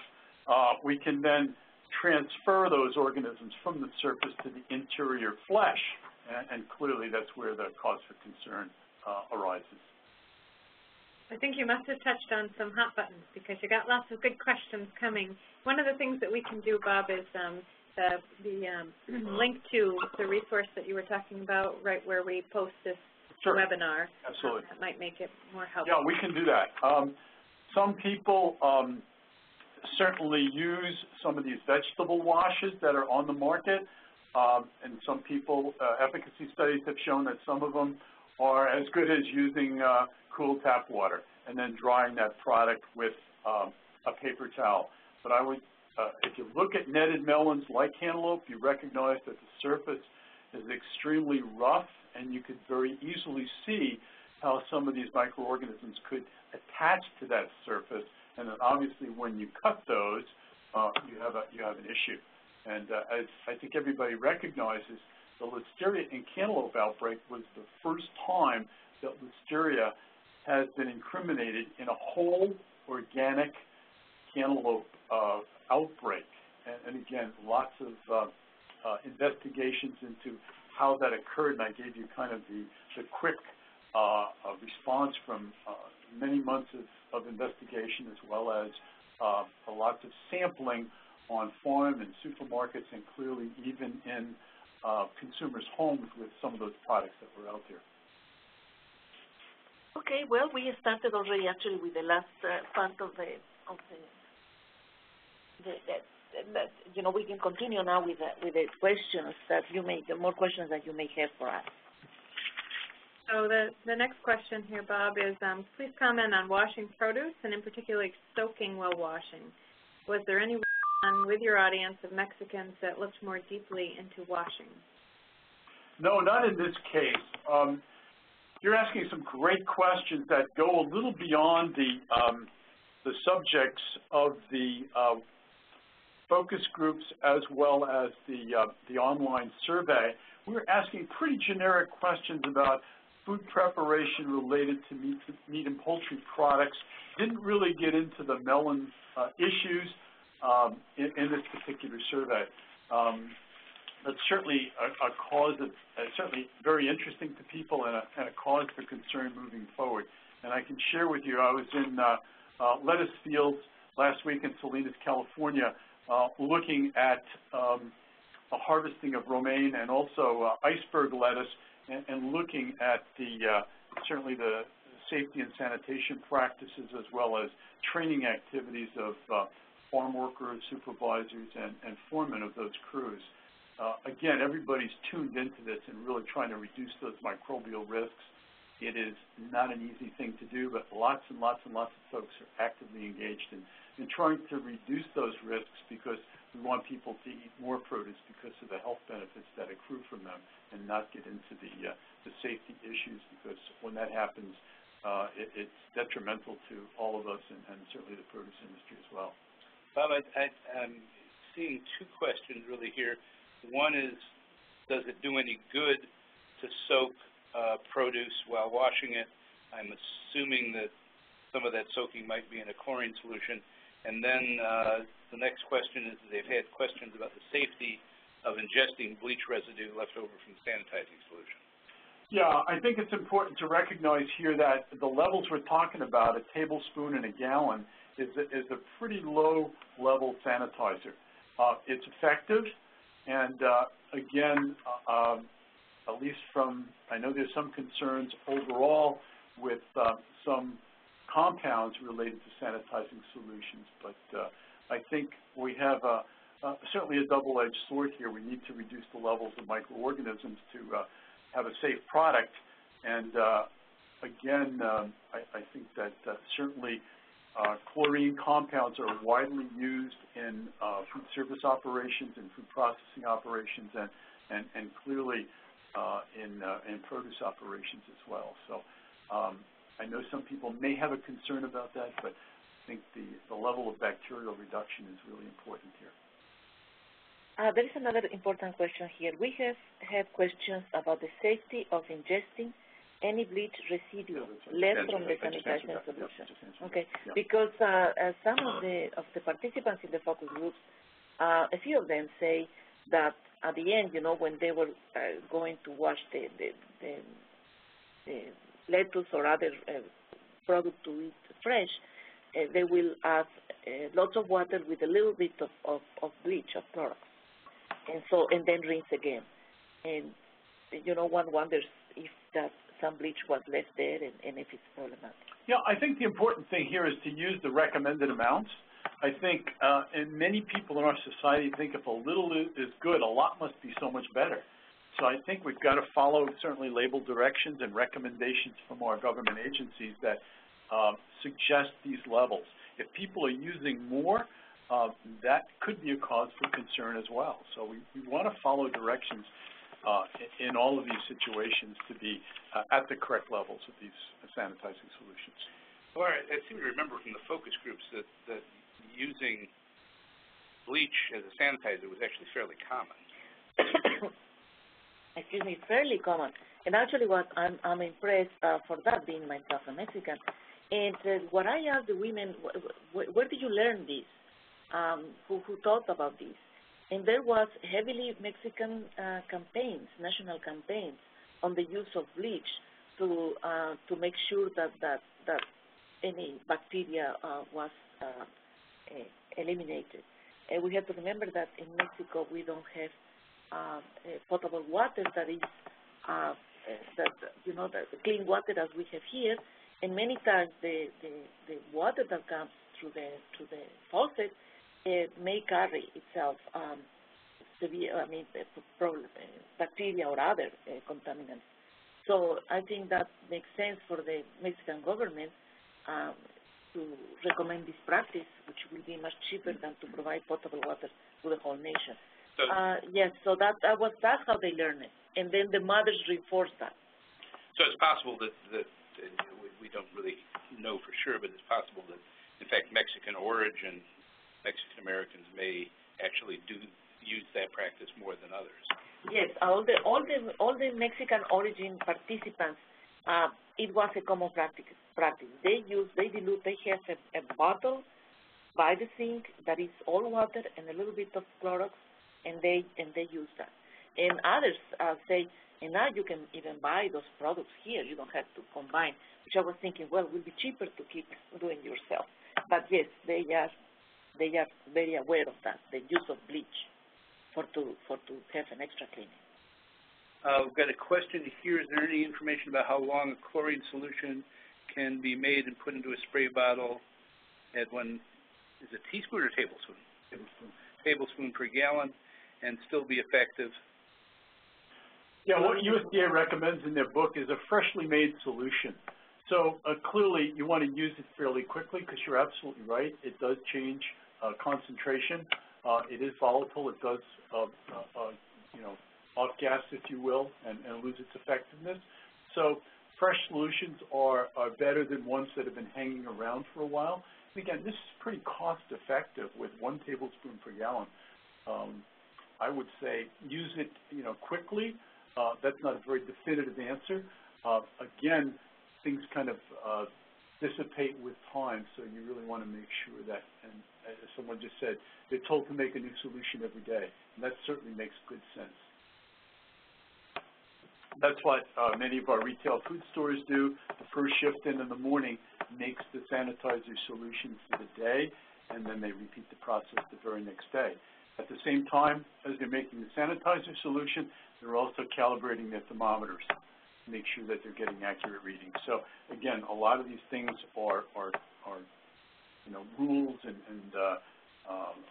we can then transfer those organisms from the surface to the interior flesh, and clearly that's where the cause for concern arises. I think you must have touched on some hot buttons because you got lots of good questions coming. One of the things that we can do, Bob, is the link to the resource that you were talking about, right where we post this webinar. Absolutely. That might make it more helpful. Yeah, we can do that. Some people certainly use some of these vegetable washes that are on the market, and some people, efficacy studies have shown that some of them are as good as using cool tap water and then drying that product with a paper towel. But I would, if you look at netted melons like cantaloupe, you recognize that the surface is extremely rough, and you could very easily see how some of these microorganisms could attach to that surface, and then obviously when you cut those, you have an issue. And as I think everybody recognizes, the Listeria in cantaloupe outbreak was the first time that Listeria has been incriminated in a whole organic cantaloupe outbreak. And again, lots of investigations into how that occurred, and I gave you kind of the quick response from many months of investigation, as well as lots of sampling on farm and supermarkets, and clearly even in consumers' homes with some of those products that were out there. Okay, well, we started already actually with the last part of the you know, we can continue now with the questions that you may, the more questions that you may have for us. So the next question here, Bob, is please comment on washing produce, and in particular soaking while washing. Was there anyone with your audience of Mexicans that looked more deeply into washing? No, not in this case. You're asking some great questions that go a little beyond the subjects of the focus groups as well as the online survey. We're asking pretty generic questions about food preparation related to meat and poultry products. Didn't really get into the melon issues in this particular survey. That's certainly a cause of, certainly very interesting to people, and a cause for concern moving forward. And I can share with you, I was in lettuce fields last week in Salinas, California, looking at the harvesting of romaine and also iceberg lettuce, and looking at certainly the safety and sanitation practices, as well as training activities of farm workers, supervisors, and foremen of those crews. Again, everybody's tuned into this and really trying to reduce those microbial risks. It is not an easy thing to do, but lots and lots and lots of folks are actively engaged in trying to reduce those risks, because we want people to eat more produce because of the health benefits that accrue from them, and not get into the safety issues, because when that happens, it's detrimental to all of us, and certainly the produce industry as well. Bob, I'm seeing two questions really here. One is, does it do any good to soak produce while washing it? I'm assuming that some of that soaking might be in a chlorine solution. And then the next question is, they've had questions about the safety of ingesting bleach residue left over from sanitizing solution. Yeah, I think it's important to recognize here that the levels we're talking about, a tablespoon and a gallon, is a pretty low-level sanitizer. It's effective, and again, at least from, I know there's some concerns overall with some compounds related to sanitizing solutions, but I think we have certainly a double-edged sword here. We need to reduce the levels of microorganisms to have a safe product. And again, I think that certainly chlorine compounds are widely used in food service operations and food processing operations, and clearly in produce operations as well. So I know some people may have a concern about that, but I think the level of bacterial reduction is really important here. There is another important question here. We have had questions about the safety of ingesting any bleach residue left from the sanitizing solution. Okay, yeah. Because some of the participants in the focus groups, a few of them say that at the end, you know, when they were going to wash the lettuce or other product to eat fresh, they will add lots of water with a little bit of bleach, of Clorox, and then rinse again. And you know, one wonders if that some bleach was left there and if it's problematic. Yeah, I think the important thing here is to use the recommended amounts. I think, and many people in our society think if a little is good, a lot must be so much better. So I think we've got to follow certainly label directions and recommendations from our government agencies that suggest these levels. If people are using more, that could be a cause for concern as well. So we want to follow directions in all of these situations to be at the correct levels of these sanitizing solutions. Well, I seem to remember from the focus groups that using bleach as a sanitizer was actually fairly common. Excuse me, fairly common. And actually what I'm impressed for that, being myself a Mexican, and what I asked the women, where did you learn this? Who thought about this? And there was heavily Mexican campaigns, national campaigns, on the use of bleach to make sure that any bacteria was eliminated. And we have to remember that in Mexico we don't have potable water that is the clean water as we have here, and many times the water that comes through the faucet may carry itself bacteria or other contaminants. So I think that makes sense for the Mexican government to recommend this practice, which will be much cheaper than to provide potable water to the whole nation. So, yes, so that's how they learn it, and then the mothers reinforce that. So it's possible that we don't really know for sure, but it's possible that, in fact, Mexican origin Mexican Americans may actually use that practice more than others. Yes, all the Mexican origin participants, it was a common practice. They have a bottle by the sink that is all water and a little bit of Clorox, and they use that. And others say, and now you can even buy those products here. You don't have to combine. Which I was thinking, well, it would be cheaper to keep doing yourself. But yes, they are very aware of that, the use of bleach for to have an extra cleaning. We've got a question here. Is there any information about how long a chlorine solution can be made and put into a spray bottle at is it teaspoon or tablespoon? Tablespoon. Tablespoon per gallon and still be effective? Yeah, what USDA recommends in their book is a freshly made solution. So clearly you want to use it fairly quickly because you're absolutely right. It does change concentration. It is volatile. It does, off-gas, if you will, and lose its effectiveness. So fresh solutions are better than ones that have been hanging around for a while. And again, this is pretty cost-effective with 1 tablespoon per gallon. I would say use it, quickly. That's not a very definitive answer. Again, things kind of dissipate with time, so you really want to make sure that, and as someone just said, they're told to make a new solution every day, and that certainly makes good sense. That's what many of our retail food stores do. The first shift in the morning makes the sanitizer solution for the day, and then they repeat the process the very next day. At the same time as they're making the sanitizer solution, they're also calibrating their thermometers to make sure that they're getting accurate readings. So again, a lot of these things are rules and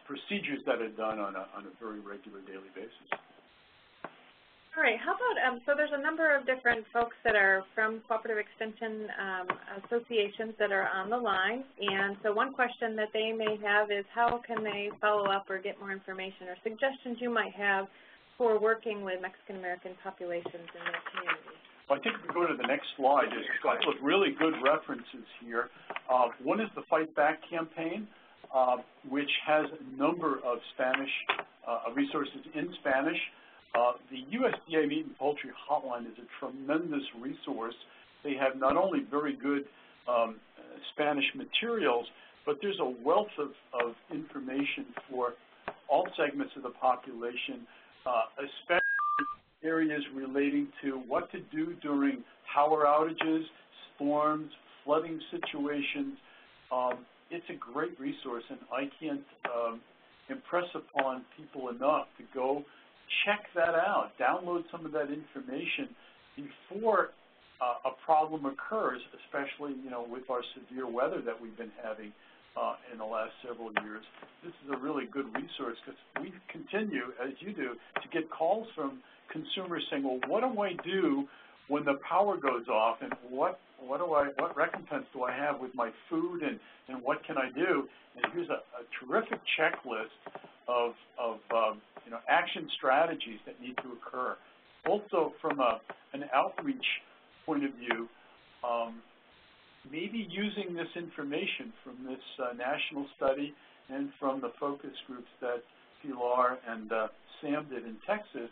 procedures that are done on a very regular daily basis. All right, how about, so there's a number of different folks that are from cooperative extension associations that are on the line, and so one question that they may have is how can they follow up or get more information or suggestions you might have for working with Mexican-American populations in their community? Well, I think if we go to the next slide, there's a couple of really good references here. One is the Fight Back campaign, which has a number of Spanish resources in Spanish. The USDA Meat and Poultry Hotline is a tremendous resource. They have not only very good Spanish materials, but there's a wealth of information for all segments of the population, especially areas relating to what to do during power outages, storms, flooding situations. It's a great resource, and I can't impress upon people enough to go check that out, download some of that information before a problem occurs, especially, you know, with our severe weather that we've been having in the last several years. This is a really good resource because we continue, as you do, to get calls from consumers saying, well, what do I do when the power goes off, and what recompense do I have with my food, and what can I do? And here's a terrific checklist of you know, action strategies that need to occur. Also, from an outreach point of view, maybe using this information from this national study and from the focus groups that Pilar and Sam did in Texas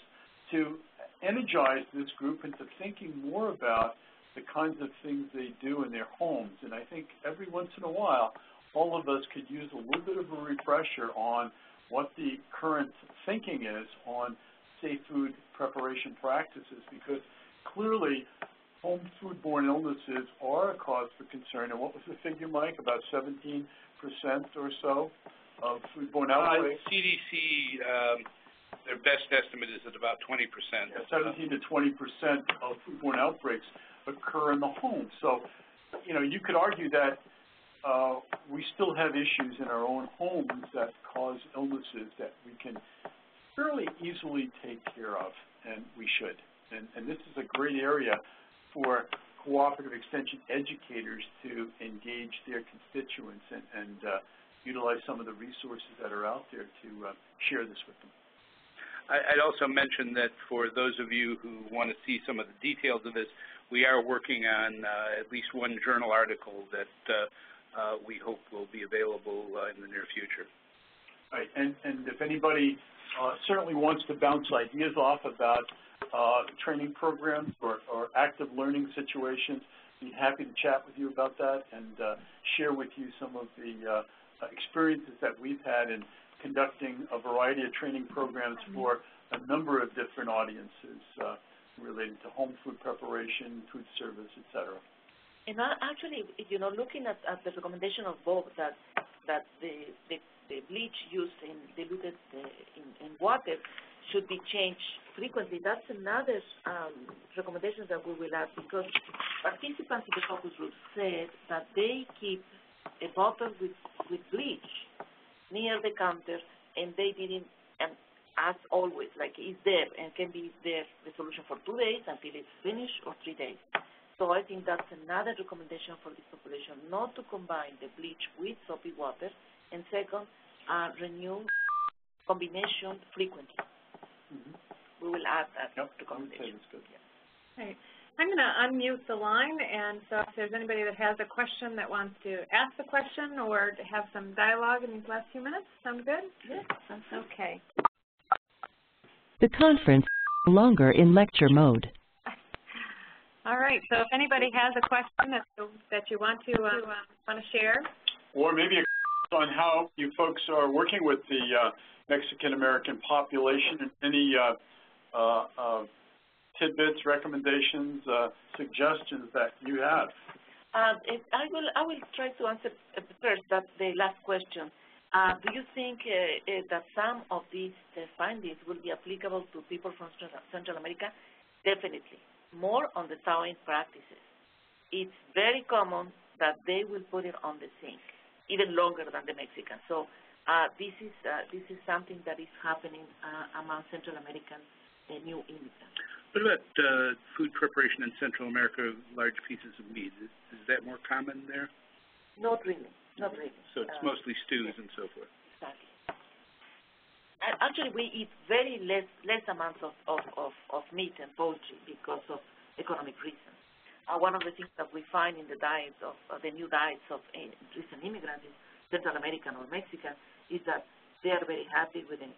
to energize this group into thinking more about the kinds of things they do in their homes. And I think every once in a while, all of us could use a little bit of a refresher on what the current thinking is on safe food preparation practices, because clearly home foodborne illnesses are a cause for concern. And what was the figure, Mike? About 17% or so of foodborne outbreaks? CDC, their best estimate is at about 20%. Yeah, 17 to 20% of foodborne outbreaks occur in the home. So, you know, you could argue that we still have issues in our own homes that cause illnesses that we can fairly easily take care of, and we should. And this is a great area for cooperative extension educators to engage their constituents and utilize some of the resources that are out there to share this with them. I'd also mention that for those of you who want to see some of the details of this, we are working on at least one journal article that we hope will be available in the near future. Right, and if anybody certainly wants to bounce ideas off about training programs or active learning situations, be happy to chat with you about that and share with you some of the experiences that we've had in conducting a variety of training programs for a number of different audiences related to home food preparation, food service, et cetera. And actually, you know, looking at the recommendation of Bob that the bleach used in diluted in water should be changed frequently, that's another recommendation that we will add, because participants in the focus group said that they keep a bottle with bleach near the counter, and they didn't, and as always, like it's there and can be there, the solution for 2 days until it's finished, or 3 days. So I think that's another recommendation for this population, not to combine the bleach with soapy water, and second, renew combination frequently. We will add that to recommendation. Yeah. Right. I'm going to unmute the line, and so if there's anybody that has a question that wants to ask the question or to have some dialogue in these last few minutes, sound good? Yes, sounds okay. The conference is no longer in lecture mode. All right, so if anybody has a question that you want to share. Or maybe on how you folks are working with the Mexican-American population, and any tidbits, recommendations, suggestions that you have. I will try to answer first the last question. Do you think that some of these findings will be applicable to people from Central America? Definitely. More on the thawing practices. It's very common that they will put it on the sink, even longer than the Mexicans. So this is something that is happening among Central American new immigrants. What about food preparation in Central America, large pieces of meat? Is that more common there? Not really, not really. So it's mostly stews and so forth. Exactly. And actually, we eat very less amounts of meat and poultry because of economic reasons. One of the things that we find in the diets of the new diets of recent immigrants, is Central American or Mexican, is that they are very happy with an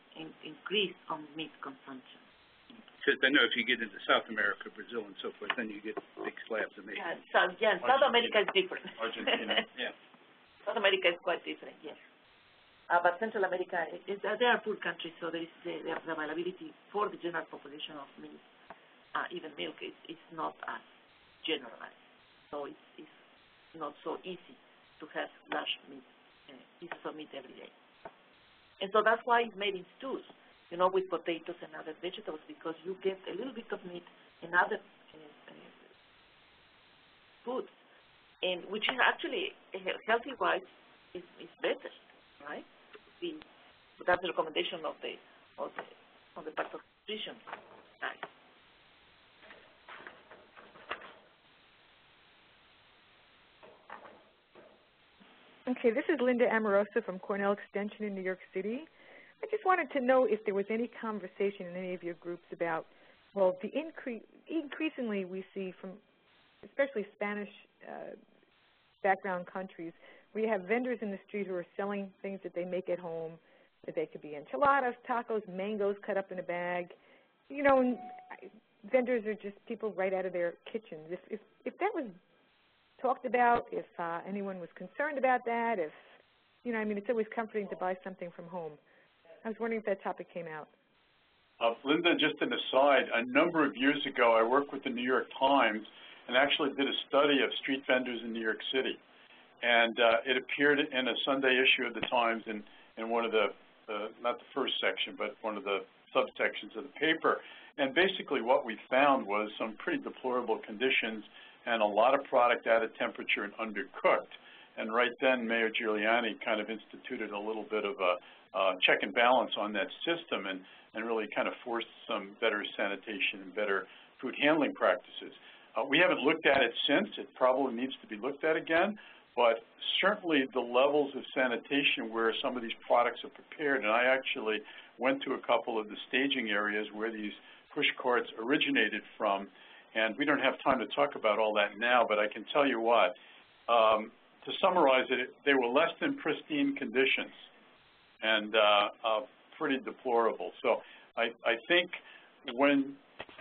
increase on meat consumption. Because I know if you get into South America, Brazil, and so forth, then you get big slabs of meat. Yeah, South America is different. Argentina, yeah. South America is quite different, yes. But Central America, they are poor countries, so there is the availability for the general population of meat, even milk, is not as generalized. So it's not so easy to have large meat, pieces of meat every day. And so that's why it's made in stews, with potatoes and other vegetables, because you get a little bit of meat and other foods, and which is actually healthy-wise is better, right? That's the recommendation of the part of nutrition. Right. Okay, this is Linda Amoroso from Cornell Extension in New York City. I just wanted to know if there was any conversation in any of your groups about, well, the increasingly we see from especially Spanish background countries, where you have vendors in the street who are selling things that they make at home, that they could be enchiladas, tacos, mangoes cut up in a bag. And vendors are just people right out of their kitchens. If that was talked about, if anyone was concerned about that, if, it's always comforting to buy something from home. I was wondering if that topic came out. Linda, just an aside, a number of years ago, I worked with the New York Times and actually did a study of street vendors in New York City. And it appeared in a Sunday issue of the Times in one of the, not the first section, but one of the subsections of the paper. And basically what we found was some pretty deplorable conditions and a lot of product out of temperature and undercooked. And right then, Mayor Giuliani kind of instituted a little bit of a check and balance on that system and really kind of forced some better sanitation and better food handling practices. We haven't looked at it since. It probably needs to be looked at again. But certainly the levels of sanitation where some of these products are prepared, and I actually went to a couple of the staging areas where these push carts originated from, and we don't have time to talk about all that now, but I can tell you what, to summarize it, they were less than pristine conditions and pretty deplorable. So I think when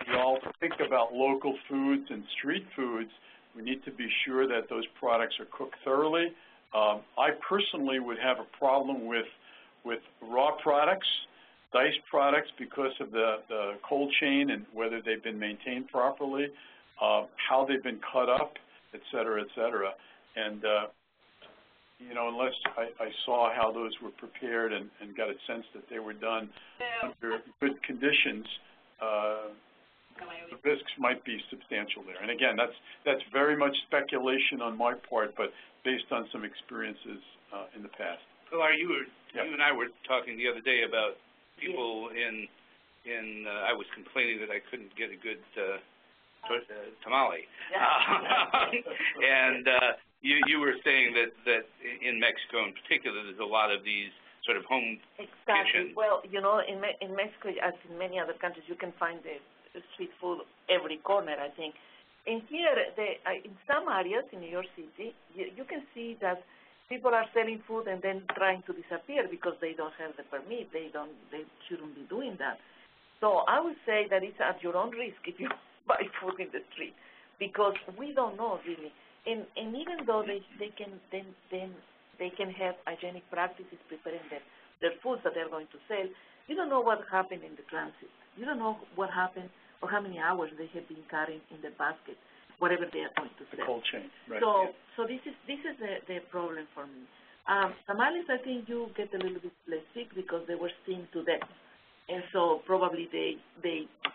we all think about local foods and street foods, we need to be sure that those products are cooked thoroughly. I personally would have a problem with raw products, diced products, because of the cold chain and whether they've been maintained properly, how they've been cut up, et cetera, et cetera. And, unless I saw how those were prepared and got a sense that they were done under good conditions, the risks might be substantial there. And again, that's very much speculation on my part, but based on some experiences in the past. Well, you and I were talking the other day about people in I was complaining that I couldn't get a good tamale, and you were saying that in Mexico in particular, there's a lot of these sort of home kitchens. Well, in Mexico, as in many other countries, you can find the street food every corner, I think. And here, in some areas in New York City, you can see that people are selling food and then trying to disappear because they don't have the permit. They shouldn't be doing that. So I would say that it's at your own risk if you buy food in the street, because we don't know really. And even though they can have hygienic practices preparing their foods that they're going to sell, you don't know what happened in the transit. You don't know what happened or how many hours they have been carrying in the basket, whatever they are going to sell. The cold chain, right. So this is the problem for me. Tamales, I think you get a little bit less sick because they were steamed to death, and so probably the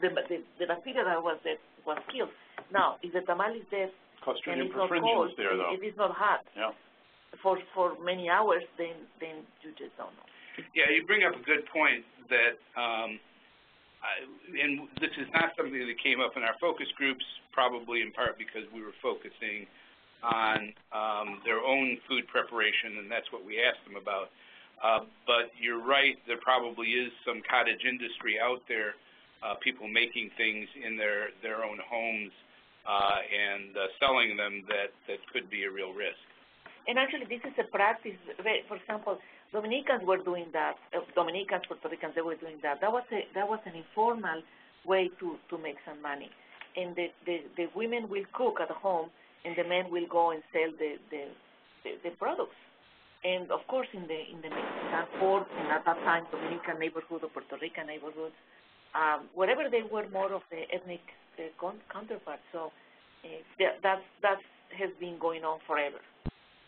bacteria that was dead was killed. Now, if the tamal is dead and it's not cold, if it's not hot, for many hours, then you just don't know. Yeah, you bring up a good point that, and this is not something that came up in our focus groups, probably in part because we were focusing on their own food preparation, and that's what we asked them about. But you're right, there probably is some cottage industry out there, people making things in their own homes and selling them that could be a real risk. And actually, this is a practice. For example, Dominicans were doing that. Dominicans, Puerto Ricans, they were doing that. That was an informal way to make some money. And the women will cook at home, and the men will go and sell the products. And of course, in the Mexican ports, and at that time, Dominican neighborhood or Puerto Rican neighborhoods, wherever they were more of the ethnic counterpart. So that has been going on forever.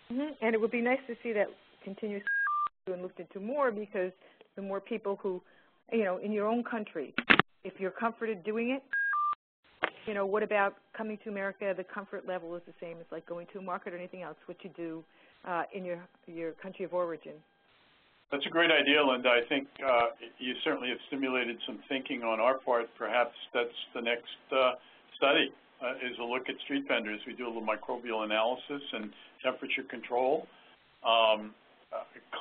And it would be nice to see that continue and looked into more, because the more people who, in your own country, if you're comforted doing it, what about coming to America? The comfort level is the same as like going to a market or anything else, what you do in your country of origin. That's a great idea, Linda. I think you certainly have stimulated some thinking on our part. Perhaps that's the next study, is a look at street vendors. We do a little microbial analysis and temperature control.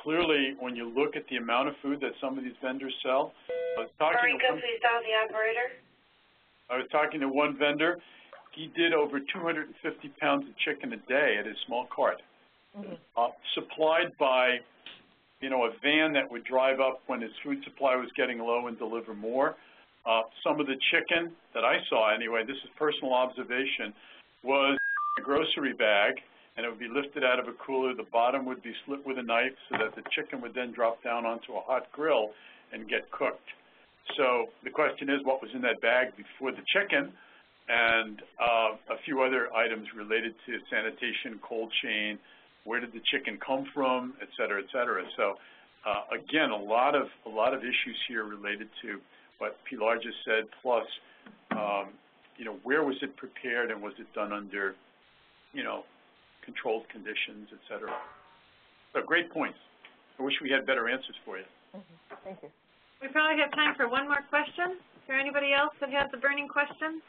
Clearly, when you look at the amount of food that some of these vendors sell, I was talking to one vendor. He did over 250 pounds of chicken a day at his small cart, supplied by, a van that would drive up when his food supply was getting low and deliver more. Some of the chicken that I saw, anyway, this is personal observation, was a grocery bag, and it would be lifted out of a cooler. The bottom would be slit with a knife so that the chicken would then drop down onto a hot grill and get cooked. So the question is, what was in that bag before the chicken, and a few other items related to sanitation, cold chain, where did the chicken come from, et cetera, et cetera. So again, a lot of issues here related to what Pilar just said, plus where was it prepared, and was it done under controlled conditions, et cetera. So great points. I wish we had better answers for you. Thank you. We probably have time for one more question. Is there anybody else that has a burning question?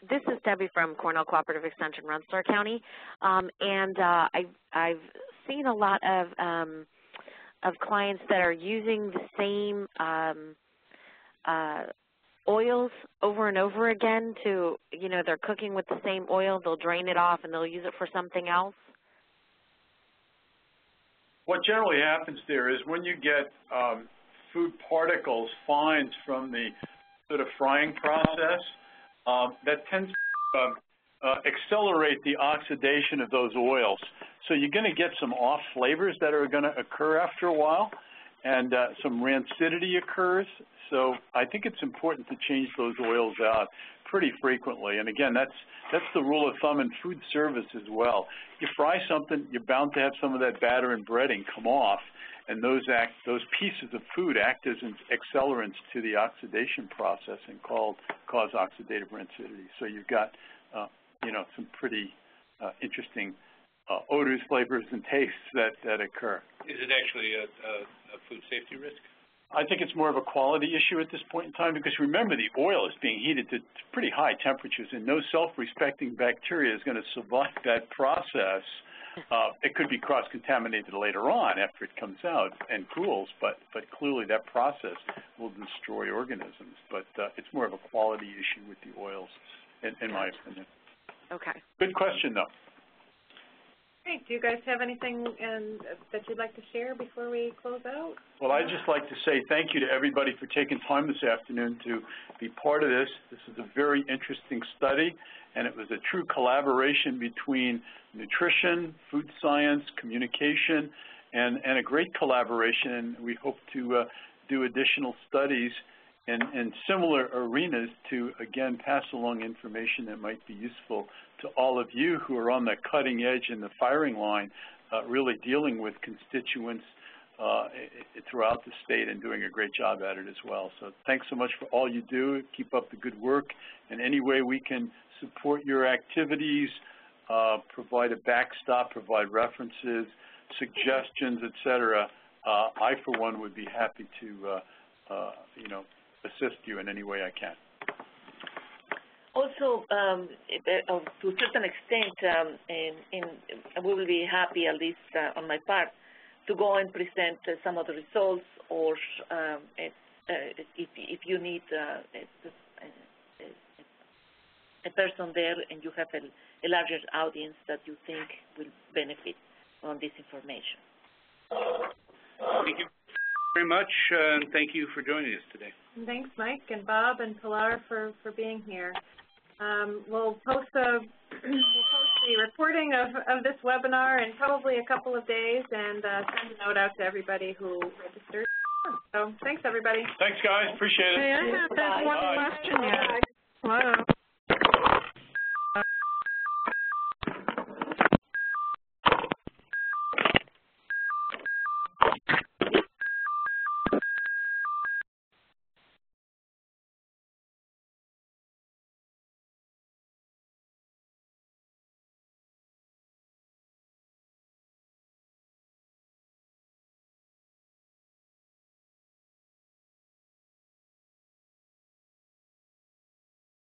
This is Debbie from Cornell Cooperative Extension, Rensselaer County, and I've seen a lot of clients that are using the same oils over and over again to, they're cooking with the same oil, they'll drain it off and they'll use it for something else? What generally happens there is when you get food particles, fines from the sort of frying process, that tends to accelerate the oxidation of those oils. So you're going to get some off flavors that are going to occur after a while, and some rancidity occurs. So I think it's important to change those oils out pretty frequently. And again, that's the rule of thumb in food service as well. You fry something, you're bound to have some of that batter and breading come off, and those pieces of food act as accelerants to the oxidation process and cause oxidative rancidity. So you've got some pretty interesting odors, flavors, and tastes that occur. Is it actually a food safety risk? I think it's more of a quality issue at this point in time, because remember, the oil is being heated to pretty high temperatures, and no self-respecting bacteria is going to survive that process. It could be cross-contaminated later on after it comes out and cools, but clearly that process will destroy organisms. But it's more of a quality issue with the oils, in my opinion. Okay. Good question, though. Great. Do you guys have anything that you'd like to share before we close out? Well, I'd just like to say thank you to everybody for taking time this afternoon to be part of this. This is a very interesting study, and it was a true collaboration between nutrition, food science, communication, and a great collaboration. And we hope to do additional studies in similar arenas to, again, pass along information that might be useful to all of you who are on the cutting edge and the firing line, really dealing with constituents throughout the state and doing a great job at it as well. So thanks so much for all you do. Keep up the good work. In any way we can support your activities, provide a backstop, provide references, suggestions, et cetera, I, for one, would be happy to, assist you in any way I can. Also, to a certain extent, and we will be happy, at least on my part, to go and present some of the results, or if you need a person there and you have a larger audience that you think will benefit on this information. Thank you very much, and thank you for joining us today. Thanks, Mike and Bob and Pilar for being here. We'll post the recording of this webinar in probably a couple of days, and send a note out to everybody who registered. So thanks, everybody. Thanks, guys. Appreciate it. Hey, I have one question here. Wow.